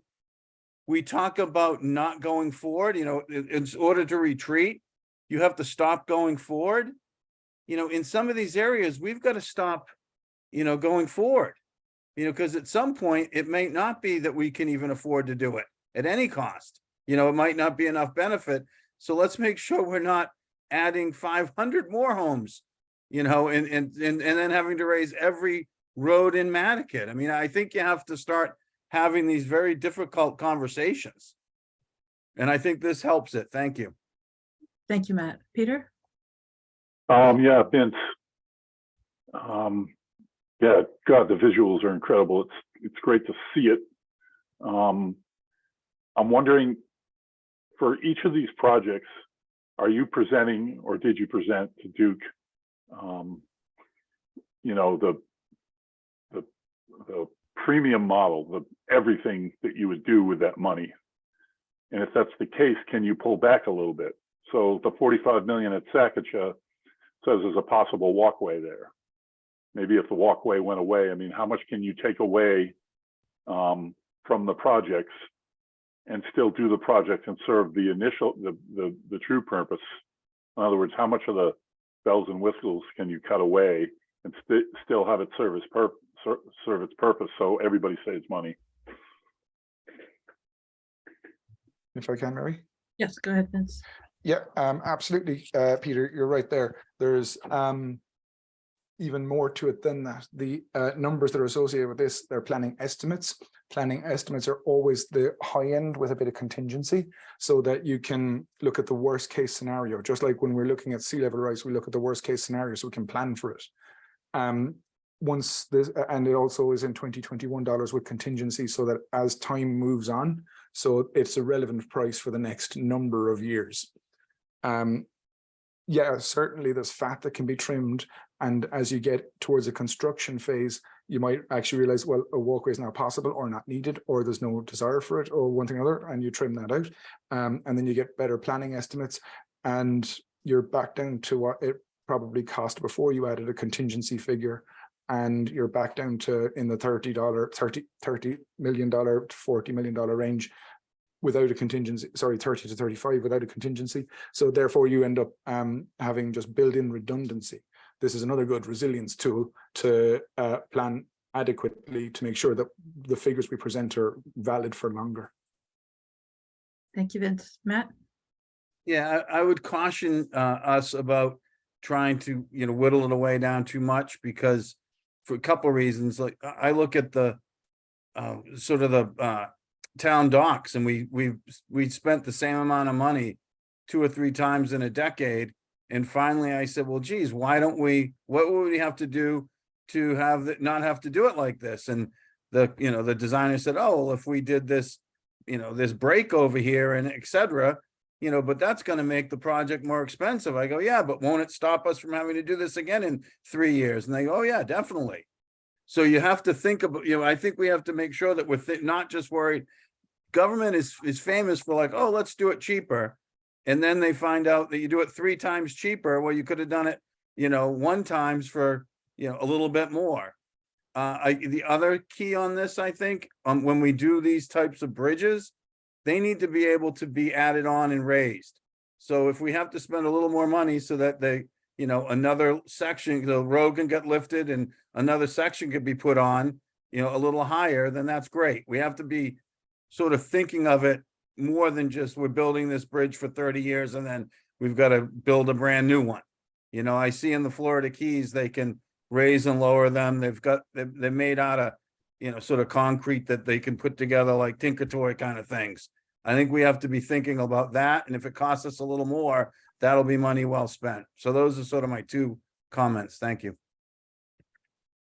we talk about not going forward, in order to retreat, you have to stop going forward. In some of these areas, we've got to stop, going forward, because at some point it may not be that we can even afford to do it at any cost. It might not be enough benefit. So let's make sure we're not adding 500 more homes, and then having to raise every road in Mattocket. I mean, I think you have to start having these very difficult conversations. And I think this helps it. Thank you. Thank you, Matt. Peter? Yeah, Vince. Yeah, God, the visuals are incredible. It's great to see it. I'm wondering, for each of these projects, are you presenting, or did you present to Duke, the premium model, the everything that you would do with that money? And if that's the case, can you pull back a little bit? So the 45 million at Sakatcha says there's a possible walkway there. Maybe if the walkway went away, I mean, how much can you take away from the projects and still do the project and serve the initial, the true purpose? In other words, how much of the bells and whistles can you cut away and still have it serve its purpose so everybody saves money? If I can, Mary? Yes, go ahead, Vince. Yeah, absolutely, Peter, you're right there. There's even more to it than that. The numbers that are associated with this, they're planning estimates. Planning estimates are always the high end with a bit of contingency, so that you can look at the worst case scenario. Just like when we're looking at sea level rise, we look at the worst case scenario so we can plan for it. Once this, and it also is in 2021 dollars with contingency, so that as time moves on, so it's a relevant price for the next number of years. Yeah, certainly there's fat that can be trimmed. And as you get towards a construction phase, you might actually realize, well, a walkway is now possible or not needed, or there's no desire for it, or one thing or other, and you trim that out. And then you get better planning estimates, and you're back down to what it probably cost before you added a contingency figure. And you're back down to in the $30 million to $40 million range without a contingency, sorry, 30 to 35 without a contingency. So therefore you end up having just built-in redundancy. This is another good resilience tool to plan adequately to make sure that the figures we present are valid for longer. Thank you, Vince. Matt? Yeah, I would caution us about trying to, whittle it away down too much, because for a couple of reasons. Like I look at the sort of the town docks, and we spent the same amount of money 2 or 3 times in a decade. And finally I said, well, geez, why don't we, what would we have to do to not have to do it like this? And the designer said, oh, well, if we did this, this break over here and et cetera, but that's going to make the project more expensive. I go, yeah, but won't it stop us from having to do this again in 3 years? And they go, oh yeah, definitely. So you have to think about, I think we have to make sure that we're not just worried. Government is famous for like, oh, let's do it cheaper. And then they find out that you do it 3 times cheaper. Well, you could have done it, 1 times for, a little bit more. The other key on this, I think, when we do these types of bridges, they need to be able to be added on and raised. So if we have to spend a little more money so that they, another section, the road can get lifted and another section could be put on, a little higher, then that's great. We have to be sort of thinking of it, more than just we're building this bridge for 30 years and then we've got to build a brand new one. You know, I see in the Florida Keys, they can raise and lower them. They're made out of, you know, sort of concrete that they can put together like Tinker Toy kind of things. I think we have to be thinking about that. And if it costs us a little more, that'll be money well spent. So those are sort of my two comments. Thank you.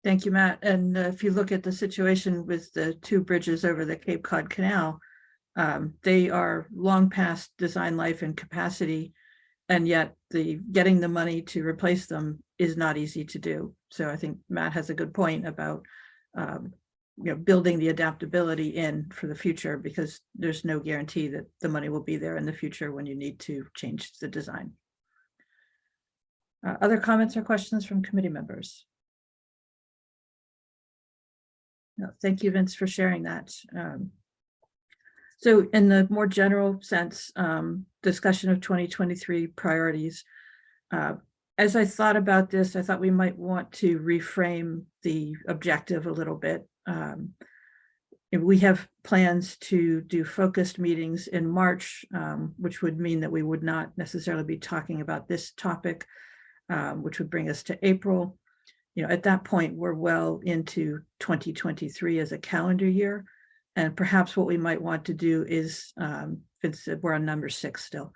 Thank you, Matt. And if you look at the situation with the two bridges over the Cape Cod Canal, they are long past design life and capacity, and yet getting the money to replace them is not easy to do. So I think Matt has a good point about building the adaptability in for the future, because there's no guarantee that the money will be there in the future when you need to change the design. Other comments or questions from committee members? No, thank you, Vince, for sharing that. So in the more general sense, discussion of 2023 priorities, as I thought about this, I thought we might want to reframe the objective a little bit. We have plans to do focused meetings in March, which would mean that we would not necessarily be talking about this topic, which would bring us to April. At that point, we're well into 2023 as a calendar year. And perhaps what we might want to do is, we're on number 6 still,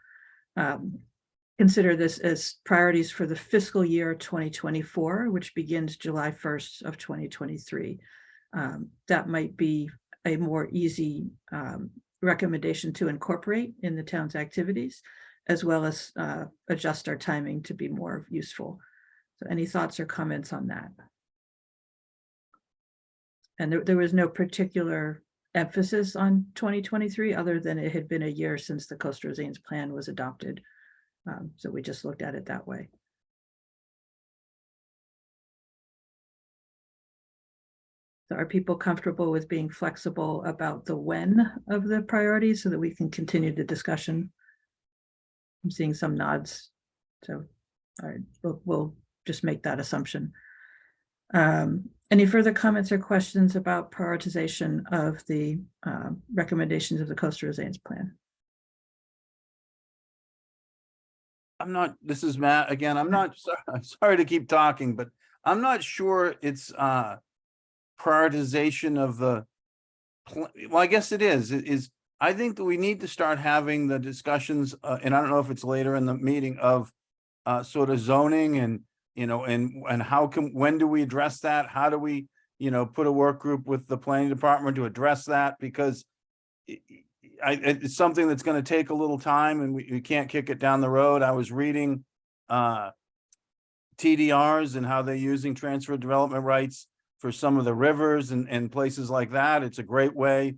consider this as priorities for the fiscal year 2024, which begins July 1st of 2023. That might be a more easy recommendation to incorporate in the town's activities, as well as adjust our timing to be more useful. So any thoughts or comments on that? And there was no particular emphasis on 2023 other than it had been a year since the Coastal Resilience Plan was adopted. So we just looked at it that way. So are people comfortable with being flexible about the when of the priorities so that we can continue the discussion? I'm seeing some nods. So all right, we'll just make that assumption. Any further comments or questions about prioritization of the recommendations of the Coastal Resilience Plan? This is Matt again. I'm sorry to keep talking, but I'm not sure it's prioritization of the, well, I guess it is. I think that we need to start having the discussions, and I don't know if it's later in the meeting, of sort of zoning and, and when do we address that? How do we, put a work group with the planning department to address that? Because it's something that's going to take a little time and we can't kick it down the road. I was reading TDRs and how they're using transfer development rights for some of the rivers and places like that. It's a great way,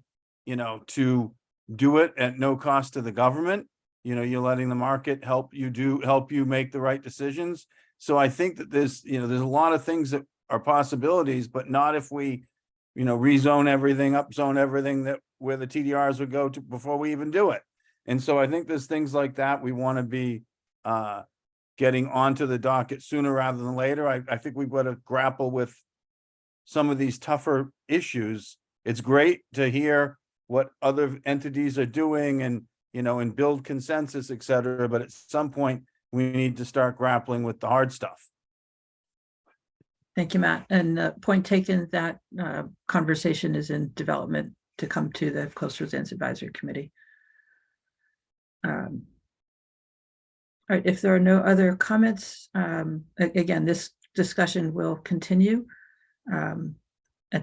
to do it at no cost to the government. You're letting the market help you make the right decisions. So I think that there's a lot of things that are possibilities, but not if we, rezone everything, upzone everything where the TDRs would go to before we even do it. And so I think there's things like that we want to be getting onto the docket sooner rather than later. I think we've got to grapple with some of these tougher issues. It's great to hear what other entities are doing and, and build consensus, et cetera. But at some point, we need to start grappling with the hard stuff. Thank you, Matt. And point taken, that conversation is in development to come to the Coastal Resilience Advisory Committee. All right, if there are no other comments, again, this discussion will continue. And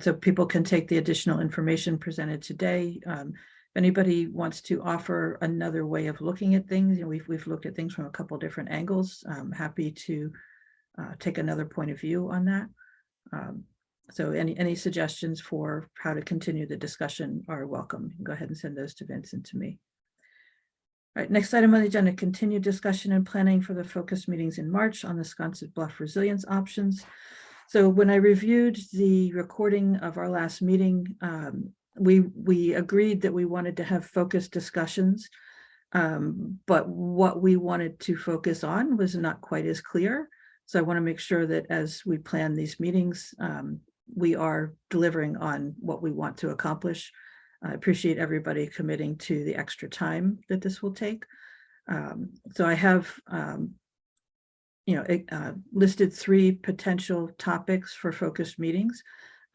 so people can take the additional information presented today. If anybody wants to offer another way of looking at things, we've looked at things from a couple different angles. I'm happy to take another point of view on that. So any suggestions for how to continue the discussion are welcome. You can go ahead and send those to Vince and to me. All right, next item on the agenda, continued discussion and planning for the focus meetings in March on the Sconset Bluff resilience options. So when I reviewed the recording of our last meeting, we agreed that we wanted to have focused discussions, but what we wanted to focus on was not quite as clear. So I want to make sure that as we plan these meetings, we are delivering on what we want to accomplish. I appreciate everybody committing to the extra time that this will take. So I have, listed 3 potential topics for focused meetings.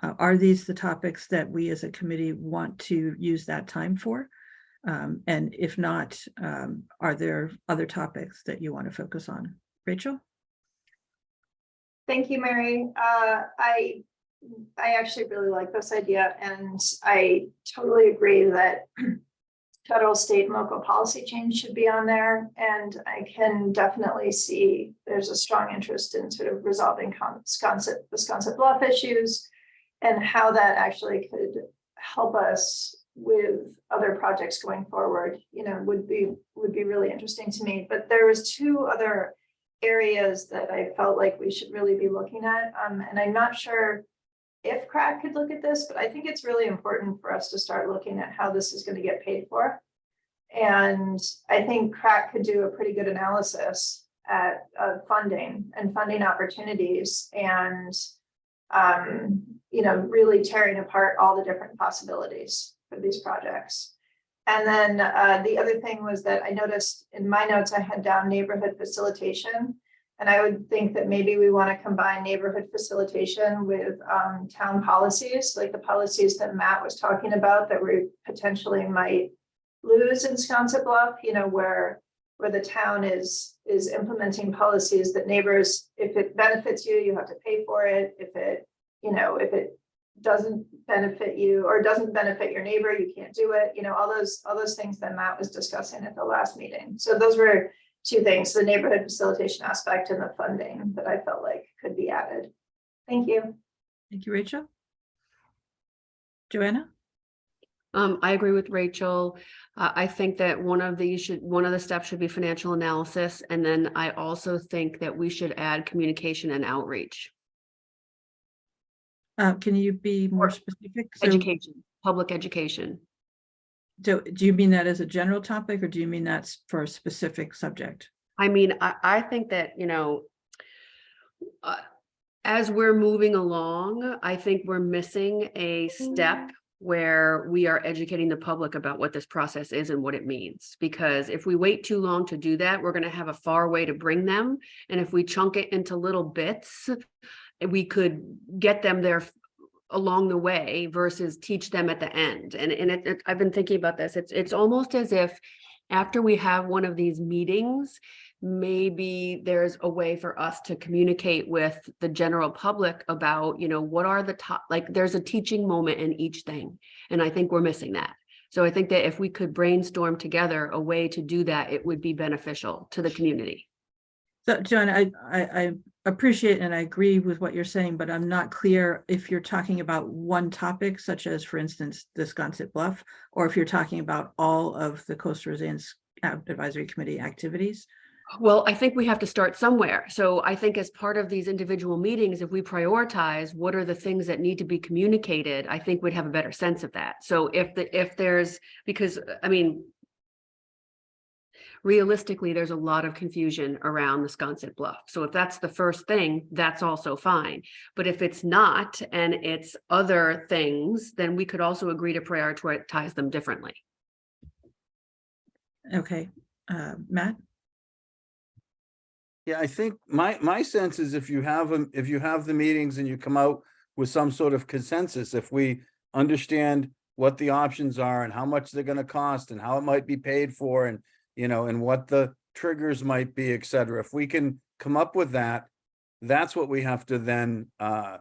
Are these the topics that we as a committee want to use that time for? And if not, are there other topics that you want to focus on? Rachel? Thank you, Mary. I actually really like this idea, and I totally agree that federal, state, and local policy change should be on there. And I can definitely see there's a strong interest in sort of resolving the Sconset Bluff issues and how that actually could help us with other projects going forward, would be really interesting to me. But there was 2 other areas that I felt like we should really be looking at. And I'm not sure if CRAC could look at this, but I think it's really important for us to start looking at how this is going to get paid for. And I think CRAC could do a pretty good analysis at funding and funding opportunities, and really tearing apart all the different possibilities for these projects. And then the other thing was that I noticed in my notes, I had down neighborhood facilitation. And I would think that maybe we want to combine neighborhood facilitation with town policies, like the policies that Matt was talking about that we potentially might lose in Sconset Bluff, where the town is implementing policies that neighbors, if it benefits you, you have to pay for it. If it doesn't benefit you or doesn't benefit your neighbor, you can't do it. All those things that Matt was discussing at the last meeting. So those were 2 things, the neighborhood facilitation aspect and the funding that I felt like could be added. Thank you. Thank you, Rachel. Joanna? I agree with Rachel. I think that one of the steps should be financial analysis. And then I also think that we should add communication and outreach. Can you be more specific? So, Education, public education. do you mean that as a general topic, or do you mean that's for a specific subject? I mean, I think that, as we're moving along, I think we're missing a step where we are educating the public about what this process is and what it means. Because if we wait too long to do that, we're going to have a far way to bring them. And if we chunk it into little bits, we could get them there along the way versus teach them at the end. And I've been thinking about this. It's almost as if after we have one of these meetings, maybe there's a way for us to communicate with the general public about, what are the top, like there's a teaching moment in each thing. And I think we're missing that. So I think that if we could brainstorm together a way to do that, it would be beneficial to the community. So, John, I appreciate and I agree with what you're saying, but I'm not clear if you're talking about one topic, such as, for instance, the Sconset Bluff, or if you're talking about all of the Coastal Resilience Advisory Committee activities. Well, I think we have to start somewhere. So I think as part of these individual meetings, if we prioritize what are the things that need to be communicated, I think we'd have a better sense of that. So if there's, because I mean, realistically, there's a lot of confusion around the Sconset Bluff. So if that's the first thing, that's also fine. But if it's not, and it's other things, then we could also agree to prioritize them differently. Okay, Matt? Yeah, I think my sense is if you have the meetings and you come out with some sort of consensus, if we understand what the options are and how much they're going to cost and how it might be paid for, and and what the triggers might be, et cetera. If we can come up with that, that's what we have to then, that's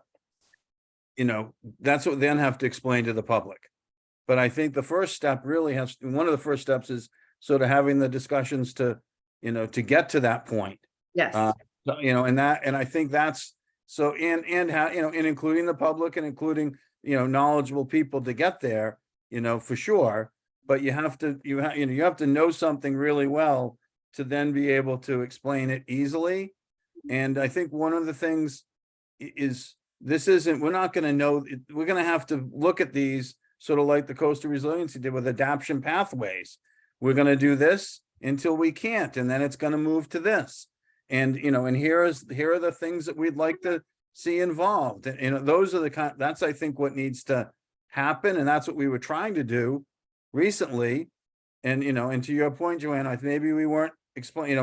what we then have to explain to the public. But I think the first step really one of the first steps is sort of having the discussions to get to that point. Yes. And I think that's so, and including the public and including, knowledgeable people to get there, for sure. But you have to know something really well to then be able to explain it easily. And I think one of the things is we're not going to know, we're going to have to look at these sort of like the Coastal Resiliency did with adaptation pathways. We're going to do this until we can't, and then it's going to move to this. And, and here are the things that we'd like to see involved. And, those are that's, I think, what needs to happen, and that's what we were trying to do recently. And, and to your point, Joanna, maybe we weren't explaining,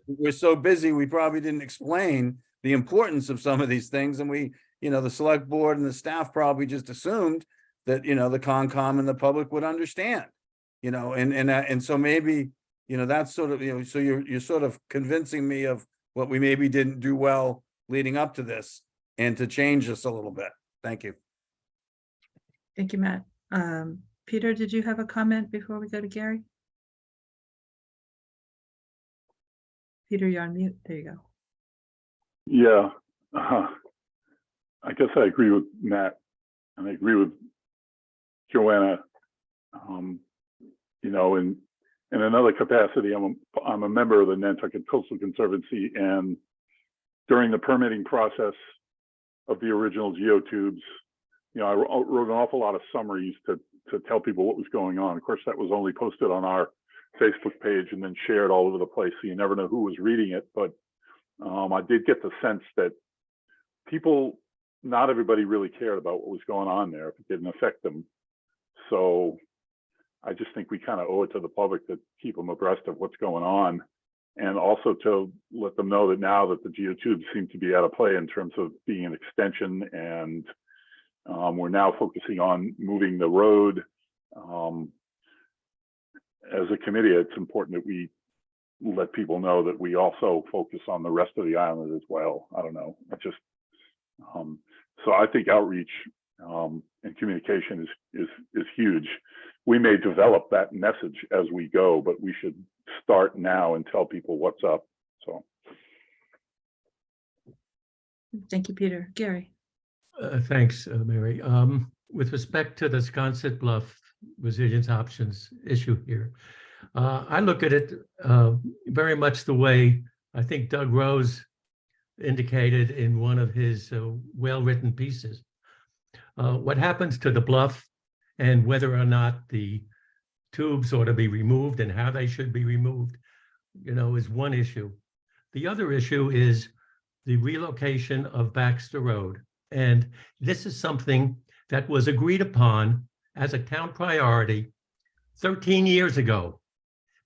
we're so busy, we probably didn't explain the importance of some of these things. And we, the select board and the staff probably just assumed that, the Concom and the public would understand, and so maybe, that's sort of, so you're sort of convincing me of what we maybe didn't do well leading up to this and to change this a little bit. Thank you. Thank you, Matt. Peter, did you have a comment before we go to Gary? Peter, you're on mute. There you go. Yeah, I guess I agree with Matt, and I agree with Joanna. In another capacity, I'm a member of the Nantucket Coastal Conservancy, and during the permitting process of the original geotubes, I wrote an awful lot of summaries to tell people what was going on. Of course, that was only posted on our Facebook page and then shared all over the place, so you never know who was reading it. But I did get the sense that not everybody really cared about what was going on there if it didn't affect them. So I just think we kind of owe it to the public to keep them abreast of what's going on, and also to let them know that now that the geotubes seem to be out of play in terms of being an extension, and we're now focusing on moving the road. As a committee, it's important that we let people know that we also focus on the rest of the island as well. I don't know. So I think outreach and communication is huge. We may develop that message as we go, but we should start now and tell people what's up. So. Thank you, Peter. Gary. Thanks, Mary. With respect to the Sconset Bluff resilience options issue here, I look at it very much the way I think Doug Rose indicated in one of his well-written pieces. What happens to the bluff and whether or not the tubes ought to be removed and how they should be removed, is one issue. The other issue is the relocation of Baxter Road. And this is something that was agreed upon as a town priority 13 years ago.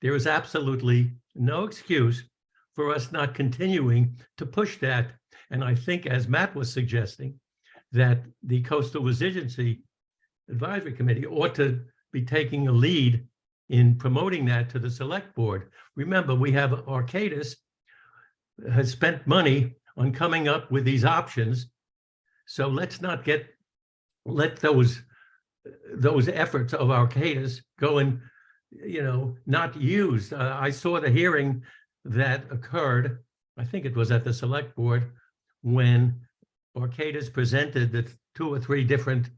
There is absolutely no excuse for us not continuing to push that. And I think, as Matt was suggesting, that the Coastal Resiliency Advisory Committee ought to be taking a lead in promoting that to the select board. Remember, we have Arcadis has spent money on coming up with these options. So let's not let those efforts of Arcadis go and, not used. I saw the hearing that occurred, I think it was at the select board, when Arcadis presented the 2 or 3 different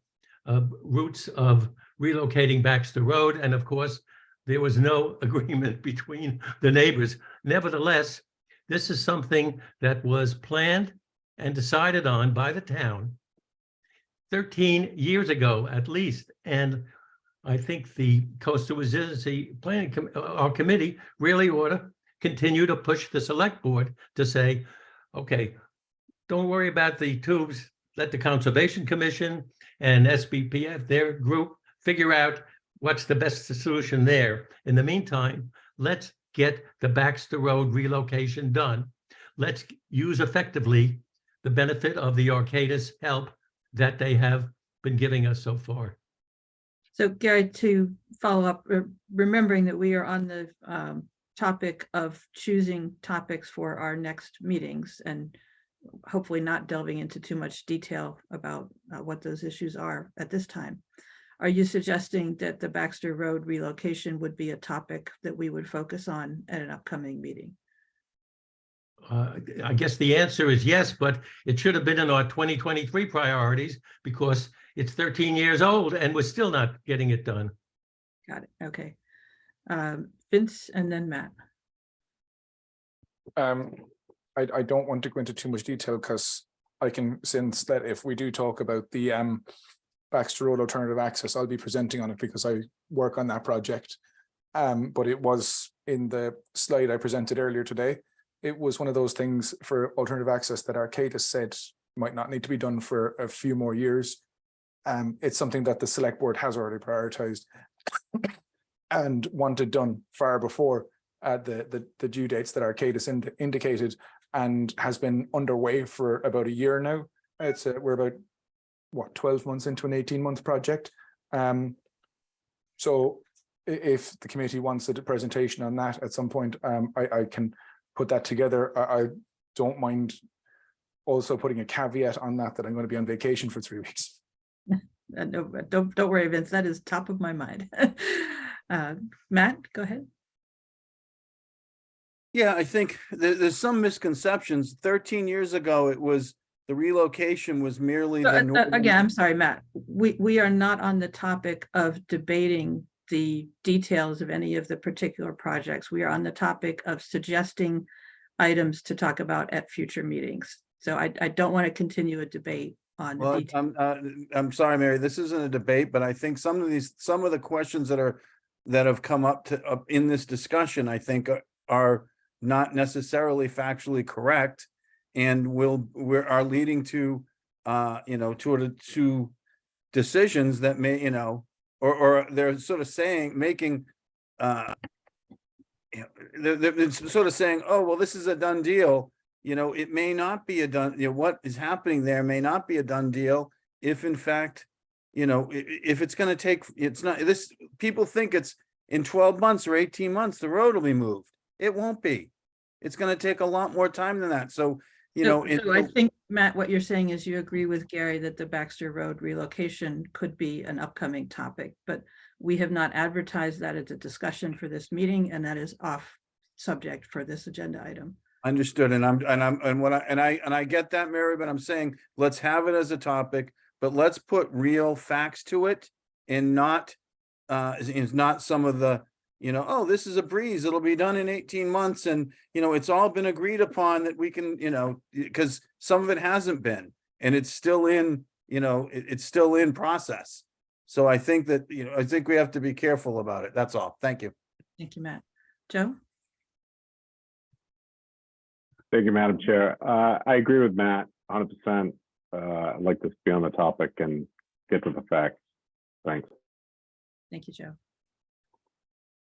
routes of relocating Baxter Road. And of course, there was no agreement between the neighbors. Nevertheless, this is something that was planned and decided on by the town 13 years ago, at least. And I think the Coastal Resiliency Planning our committee really ought to continue to push the select board to say, okay, don't worry about the tubes. Let the Conservation Commission and SBPF, their group, figure out what's the best solution there. In the meantime, let's get the Baxter Road relocation done. Let's use effectively the benefit of the Arcadis help that they have been giving us so far. So Gary, to follow up, remembering that we are on the topic of choosing topics for our next meetings and hopefully not delving into too much detail about what those issues are at this time. Are you suggesting that the Baxter Road relocation would be a topic that we would focus on at an upcoming meeting? I guess the answer is yes, but it should have been in our 2023 priorities because it's 13 years old and we're still not getting it done. Got it. Okay. Vince and then Matt. I don't want to go into too much detail because I can sense that if we do talk about the Baxter Road alternative access, I'll be presenting on it because I work on that project. But it was in the slide I presented earlier today. It was one of those things for alternative access that Arcadis said might not need to be done for a few more years. It's something that the select board has already prioritized and wanted done far before the due dates that Arcadis indicated, and has been underway for about a year now. We're about, what, 12 months into an 18-month project. So if the committee wants a presentation on that at some point, I can put that together. I don't mind also putting a caveat on that I'm going to be on vacation for 3 weeks. No, don't worry, Vince, that is top of my mind. Matt, go ahead. Yeah, I think there's some misconceptions. 13 years ago, it was the relocation was merely the northern- Again, I'm sorry, Matt, we are not on the topic of debating the details of any of the particular projects. We are on the topic of suggesting items to talk about at future meetings. So I don't want to continue a debate on the Well, details. I'm sorry, Mary, this isn't a debate, but I think some of the questions that have come up in this discussion, I think are not necessarily factually correct, and are leading to to decisions that may, or they're sort of making they're sort of saying, oh, well, this is a done deal. It may not be a done, what is happening there may not be a done deal if in fact, if it's going to take, it's not this, people think it's in 12 months or 18 months, the road will be moved. It won't be. It's going to take a lot more time than that. So, So I think, Matt, what you're saying is you agree with Gary that the Baxter Road relocation could be an upcoming topic, but we have not advertised that as a discussion for this meeting, and that is off subject for this agenda item. Understood. And I get that, Mary, but I'm saying, let's have it as a topic, but let's put real facts to it, and not some of the, oh, this is a breeze, it'll be done in 18 months. And, it's all been agreed upon that we can, because some of it hasn't been, and it's still in, it's still in process. So I think that, I think we have to be careful about it. That's all. Thank you. Thank you, Matt. Joe? Thank you, Madam Chair. I agree with Matt 100%. I'd like to be on the topic and get to the facts. Thanks. Thank you, Joe.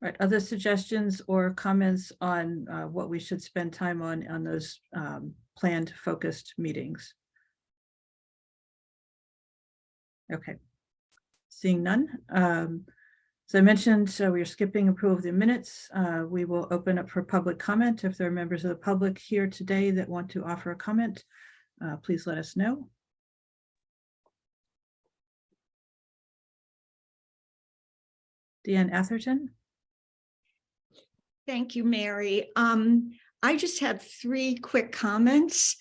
All right, other suggestions or comments on what we should spend time on those planned focused meetings? Okay, seeing none. So I mentioned, so we're skipping approval of the minutes. We will open up for public comment. If there are members of the public here today that want to offer a comment, please let us know. Deanne Atherton. Thank you, Mary. I just have 3 quick comments.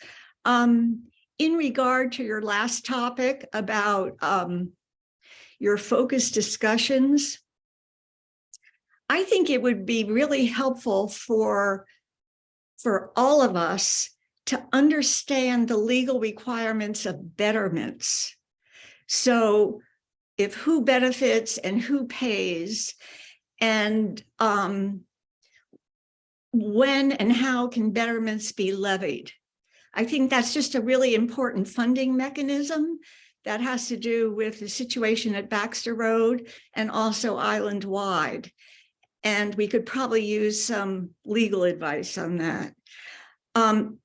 In regard to your last topic about your focused discussions, I think it would be really helpful for all of us to understand the legal requirements of betterments. So if who benefits and who pays, and when and how can betterments be levied? I think that's just a really important funding mechanism that has to do with the situation at Baxter Road and also island-wide. And we could probably use some legal advice on that.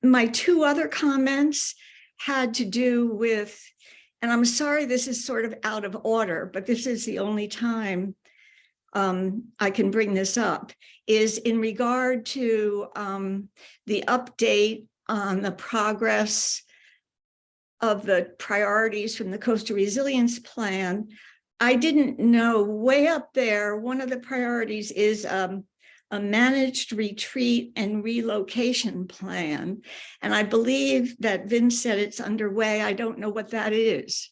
My 2 other comments had to do with, and I'm sorry this is sort of out of order, but this is the only time I can bring this up, is in regard to the update on the progress of the priorities from the Coastal Resilience Plan. I didn't know, way up there, one of the priorities is a managed retreat and relocation plan. And I believe that Vince said it's underway. I don't know what that is.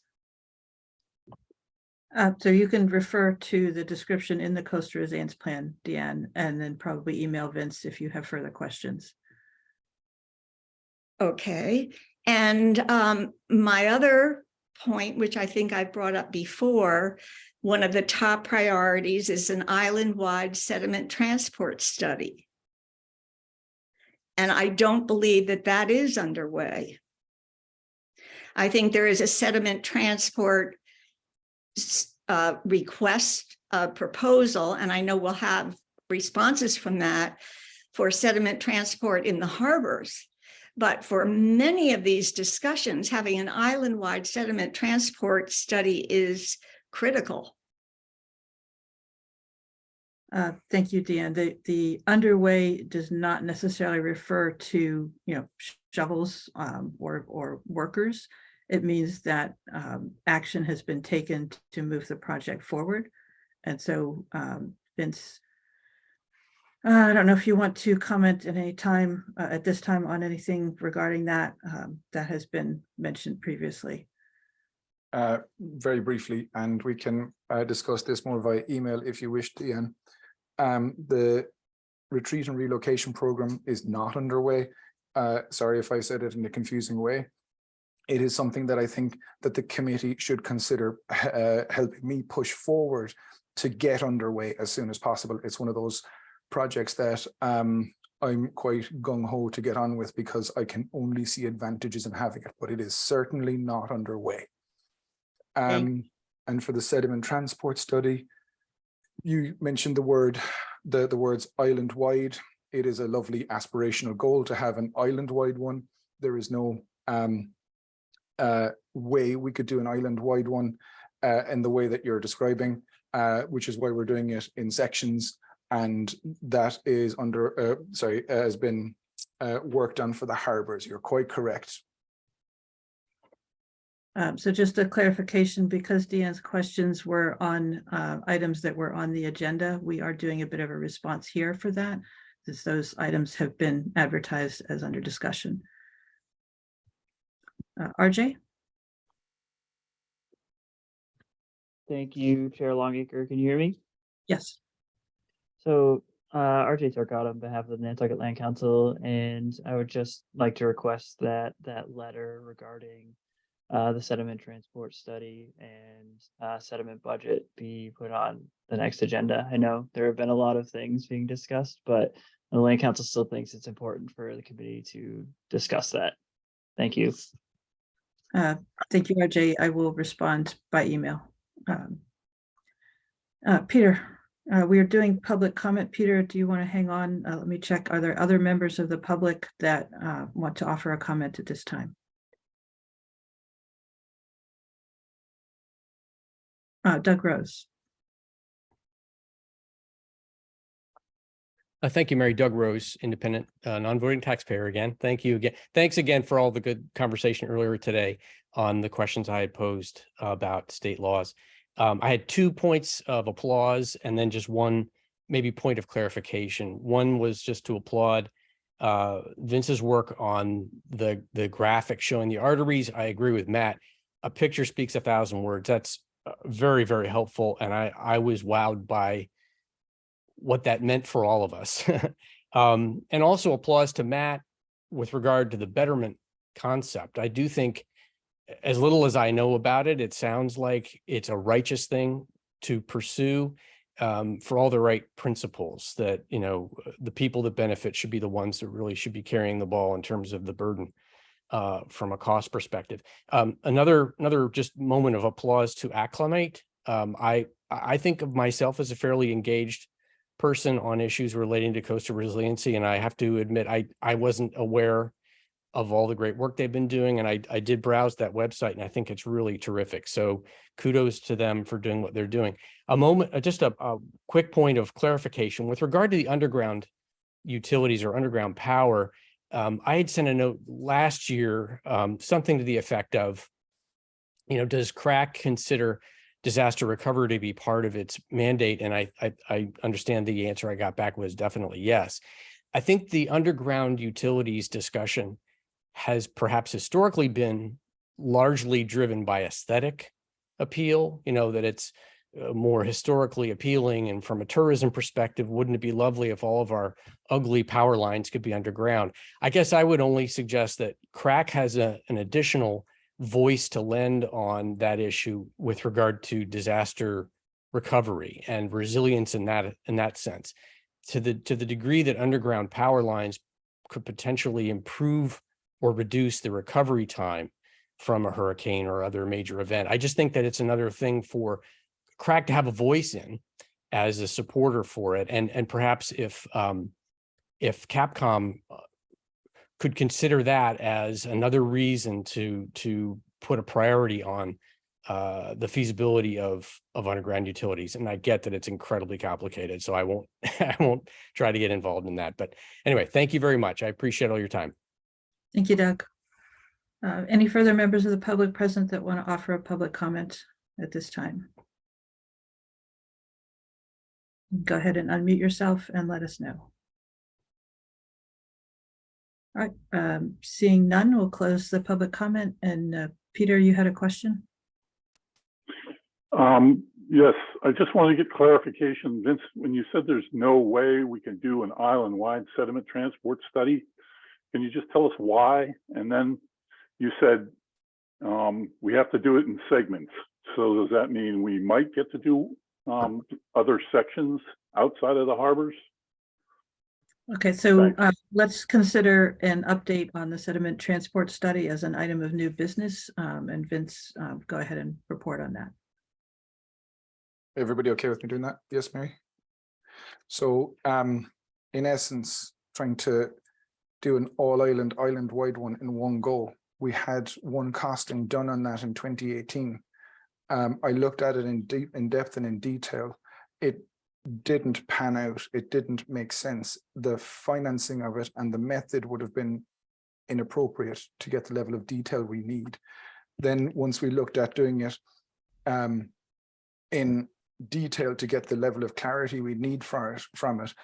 So you can refer to the description in the Coastal Resilience Plan, Deanne, and then probably email Vince if you have further questions. Okay. And my other point, which I think I brought up before, one of the top priorities is an island-wide sediment transport study. And I don't believe that that is underway. I think there is a sediment transport request a proposal, and I know we'll have responses from that for sediment transport in the harbors. But for many of these discussions, having an island-wide sediment transport study is critical. Thank you, Deanne. The underway does not necessarily refer to, shovels or workers. It means that action has been taken to move the project forward. And so, Vince, I don't know if you want to comment at any time at this time on anything regarding that that has been mentioned previously. Very briefly, and we can discuss this more via email if you wish, Deanne. The retreat and relocation program is not underway. Sorry if I said it in a confusing way. It is something that I think that the committee should consider helping me push forward to get underway as soon as possible. It's one of those projects that I'm quite gung-ho to get on with because I can only see advantages in having it, but it is certainly not underway. And for the sediment transport study, you mentioned the words island-wide. It is a lovely aspirational goal to have an island-wide one. There is no way we could do an island-wide one in the way that you're describing, which is why we're doing it in sections, and that is has been worked on for the harbors. You're quite correct. So just a clarification, because Deanne's questions were on items that were on the agenda, we are doing a bit of a response here for that, as those items have been advertised as under discussion. RJ? Thank you, Chair Longacre. Can you hear me? Yes. So RJ Turcotte on behalf of the Nantucket Land Council, and I would just like to request that that letter regarding the sediment transport study and sediment budget be put on the next agenda. I know there have been a lot of things being discussed, but the Land Council still thinks it's important for the committee to discuss that. Thank you. Thank you, RJ. I will respond by email. Peter, we are doing public comment. Peter, do you want to hang on? Let me check. Are there other members of the public that want to offer a comment at this time? Doug Rose. Thank you, Mary. Doug Rose, independent, non-voting taxpayer again. Thank you again. Thanks again for all the good conversation earlier today on the questions I had posed about state laws. I had 2 points of applause and then just one maybe point of clarification. One was just to applaud Vince's work on the graphic showing the arteries. I agree with Matt. A picture speaks 1,000 words. That's very, very helpful. And I was wowed by what that meant for all of us. And also applause to Matt with regard to the betterment concept. I do think, as little as I know about it, it sounds like it's a righteous thing to pursue for all the right principles, that, the people that benefit should be the ones that really should be carrying the ball in terms of the burden from a cost perspective. Another just moment of applause to Acclimate. I think of myself as a fairly engaged person on issues relating to coastal resiliency, and I have to admit I wasn't aware of all the great work they've been doing, and I did browse that website, and I think it's really terrific. So kudos to them for doing what they're doing. Just a quick point of clarification with regard to the underground utilities or underground power. I had sent a note last year, something to the effect of, does CRAC consider disaster recovery to be part of its mandate? And I understand the answer I got back was definitely yes. I think the underground utilities discussion has perhaps historically been largely driven by aesthetic appeal, that it's more historically appealing. And from a tourism perspective, wouldn't it be lovely if all of our ugly power lines could be underground? I guess I would only suggest that CRAC has an additional voice to lend on that issue with regard to disaster recovery and resilience in that sense. To the degree that underground power lines could potentially improve or reduce the recovery time from a hurricane or other major event. I just think that it's another thing for CRAC to have a voice in as a supporter for it. And perhaps if Capcom could consider that as another reason to put a priority on the feasibility of underground utilities. And I get that it's incredibly complicated, so I won't try to get involved in that. But anyway, thank you very much. I appreciate all your time. Thank you, Doug. Any further members of the public present that want to offer a public comment at this time? Go ahead and unmute yourself and let us know. All right, seeing none, we'll close the public comment. And Peter, you had a question? Yes, I just want to get clarification. Vince, when you said there's no way we can do an island-wide sediment transport study, can you just tell us why? And then you said we have to do it in segments. So does that mean we might get to do other sections outside of the harbors? Okay, so let's consider an update on the sediment transport study as an item of new business. And Vince, go ahead and report on that. Everybody okay with me doing that? Yes, Mary? So in essence, trying to do an island-wide one in one go. We had one costing done on that in 2018. I looked at it in depth and in detail. It didn't pan out. It didn't make sense. The financing of it and the method would have been inappropriate to get the level of detail we need. Then once we looked at doing it in detail to get the level of clarity we need from it,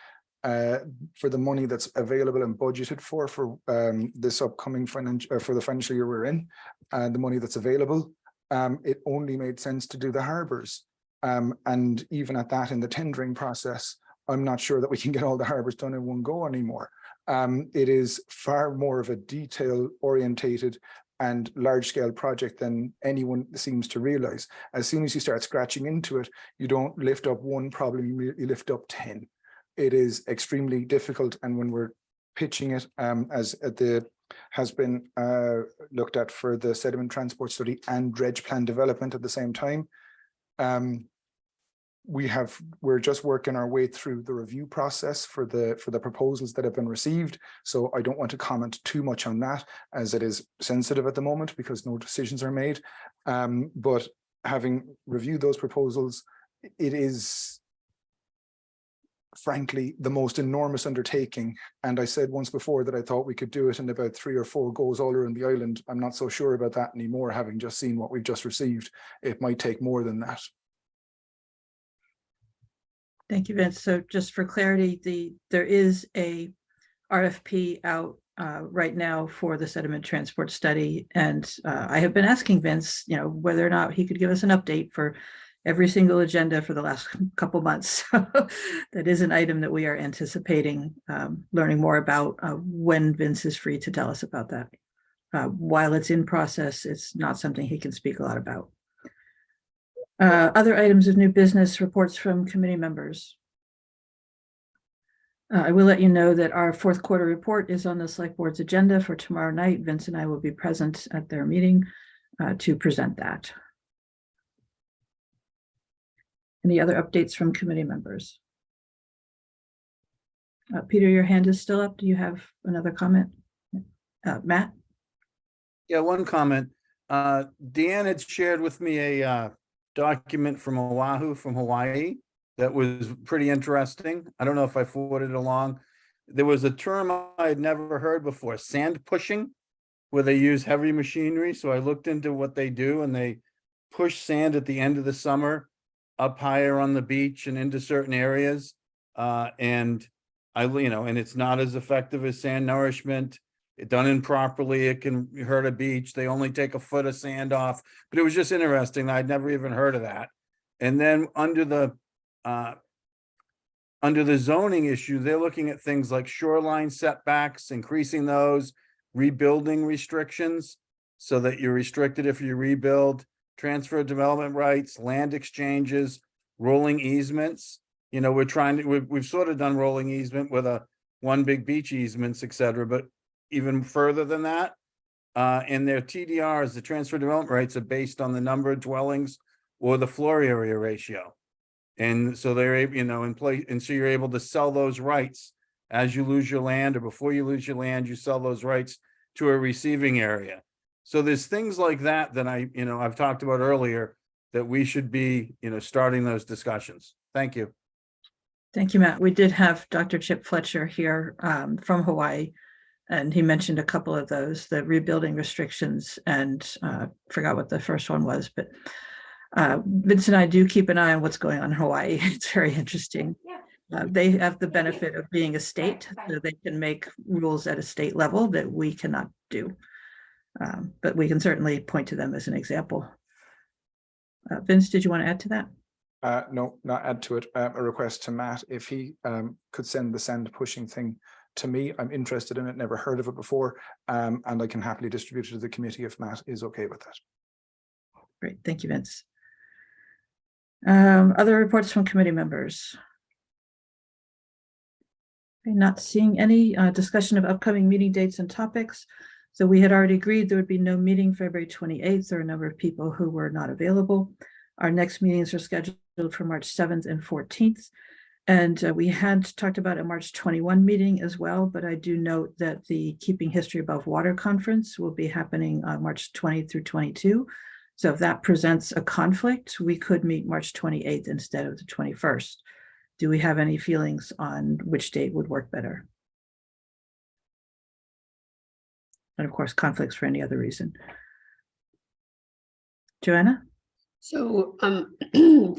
for the money that's available and budgeted for this upcoming for the financial year we're in, the money that's available, it only made sense to do the harbors. And even at that, in the tendering process, I'm not sure that we can get all the harbors done in one go anymore. It is far more of a detail orientated and large scale project than anyone seems to realize. As soon as you start scratching into it, you don't lift up one problem, you lift up 10. It is extremely difficult. And when we're pitching it, as has been looked at for the sediment transport study and dredge plan development at the same time, we're just working our way through the review process for the proposals that have been received. So I don't want to comment too much on that, as it is sensitive at the moment because no decisions are made. But having reviewed those proposals, it is frankly the most enormous undertaking. And I said once before that I thought we could do it in about 3 or 4 goes all around the island. I'm not so sure about that anymore, having just seen what we've just received. It might take more than that. Thank you, Vince. So just for clarity, there is a RFP out right now for the sediment transport study. And I have been asking Vince, whether or not he could give us an update for every single agenda for the last couple months. That is an item that we are anticipating learning more about when Vince is free to tell us about that. While it's in process, it's not something he can speak a lot about. Other items of new business, reports from committee members. I will let you know that our 4th quarter report is on the select board's agenda for tomorrow night. Vince and I will be present at their meeting to present that. Any other updates from committee members? Peter, your hand is still up. Do you have another comment? Matt? Yeah, one comment. Deanne had shared with me a document from Oahu, from Hawaii, that was pretty interesting. I don't know if I forwarded it along. There was a term I had never heard before, sand pushing, where they use heavy machinery. So I looked into what they do, and they push sand at the end of the summer up higher on the beach and into certain areas. And it's not as effective as sand nourishment. Done improperly, it can hurt a beach. They only take a foot of sand off, but it was just interesting. I'd never even heard of that. And then under the zoning issue, they're looking at things like shoreline setbacks, increasing those, rebuilding restrictions so that you're restricted if you rebuild, transfer of development rights, land exchanges, rolling easements. We've sort of done rolling easement with one big beach easements, et cetera, but even further than that, and their TDRs, the transfer development rights, are based on the number of dwellings or the floor area ratio. And so they're able, you know, in place, and so you're able to sell those rights as you lose your land, or before you lose your land, you sell those rights to a receiving area. So there's things like that that I've talked about earlier that we should be, starting those discussions. Thank you. Thank you, Matt. We did have Dr. Chip Fletcher here from Hawaii, and he mentioned a couple of those, the rebuilding restrictions, and forgot what the first one was, but Vince and I do keep an eye on what's going on in Hawaii. It's very interesting. They have the benefit of being a state, so they can make rules at a state level that we cannot do. But we can certainly point to them as an example. Vince, did you want to add to that? No, not add to it. A request to Matt, if he could send the send pushing thing to me. I'm interested in it, never heard of it before, and I can happily distribute it to the committee if Matt is okay with that. Great, thank you, Vince. Other reports from committee members? Okay, not seeing any discussion of upcoming meeting dates and topics. So we had already agreed there would be no meeting February 28th. There are a number of people who were not available. Our next meetings are scheduled for March 7th and 14th. And we had talked about a March 21 meeting as well, but I do note that the Keeping History Above Water Conference will be happening on March 20 through 22. So if that presents a conflict, we could meet March 28th instead of the 21st. Do we have any feelings on which date would work better? And of course, conflicts for any other reason. Joanna? So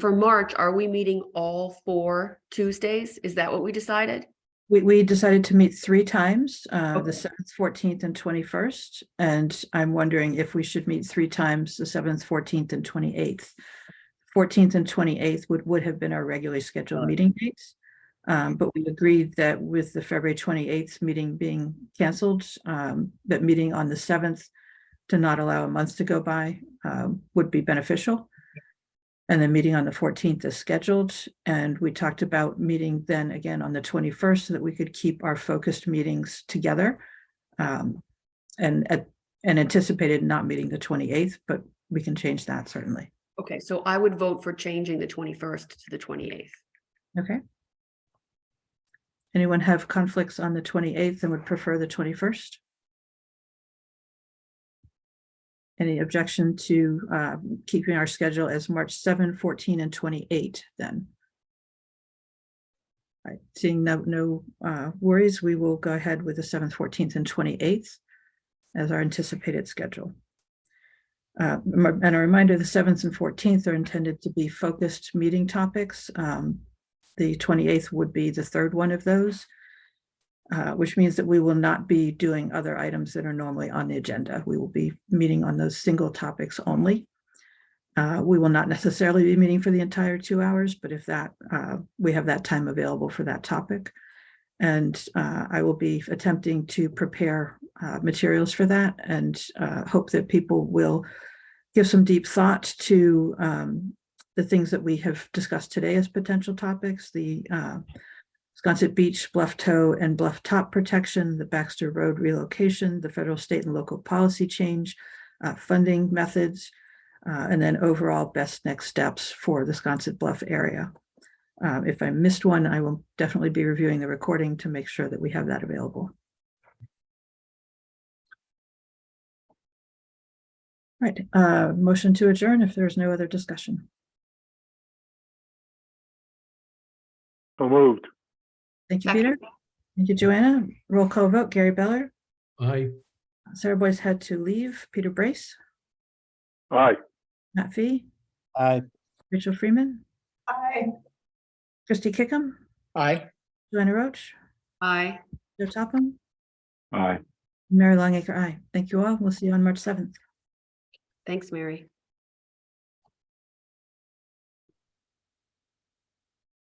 for March, are we meeting all 4 Tuesdays? Is that what we decided? We decided to meet 3 times, the 7th, 14th, and 21st. And I'm wondering if we should meet 3 times, the 7th, 14th, and 28th. 14th and 28th would have been our regularly scheduled meeting dates. But we agreed that with the February 28th meeting being canceled, that meeting on the 7th to not allow a month to go by would be beneficial. And then meeting on the 14th is scheduled. And we talked about meeting then again on the 21st so that we could keep our focused meetings together, and anticipated not meeting the 28th, but we can change that certainly. Okay, so I would vote for changing the 21st to the 28th. Okay. Anyone have conflicts on the 28th and would prefer the 21st? Any objection to keeping our schedule as March 7, 14, and 28 then? All right, seeing no worries, we will go ahead with the 7th, 14th, and 28th as our anticipated schedule. And a reminder, the 7th and 14th are intended to be focused meeting topics. The 28th would be the third one of those, which means that we will not be doing other items that are normally on the agenda. We will be meeting on those single topics only. We will not necessarily be meeting for the entire 2 hours, but if that we have that time available for that topic. And I will be attempting to prepare materials for that, and hope that people will give some deep thought to the things that we have discussed today as potential topics, the Sconset Beach, Bluff Toe, and Bluff Top protection, the Baxter Road relocation, the federal, state, and local policy change, funding methods, and then overall best next steps for the Sconset Bluff area. If I missed one, I will definitely be reviewing the recording to make sure that we have that available. Right, motion to adjourn if there's no other discussion. So moved. Thank you, Peter. Thank you, Joanna. Roll call vote, Gary Beller. Aye. Sarah Boyce had to leave. Peter Brace. Aye. Matt Fee. Aye. Rachel Freeman. Aye. Christy Kickham. Aye. Joanna Roach. Aye. Joe Topham. Aye. Mary Longacre, aye. Thank you all. We'll see you on March 7th. Thanks, Mary.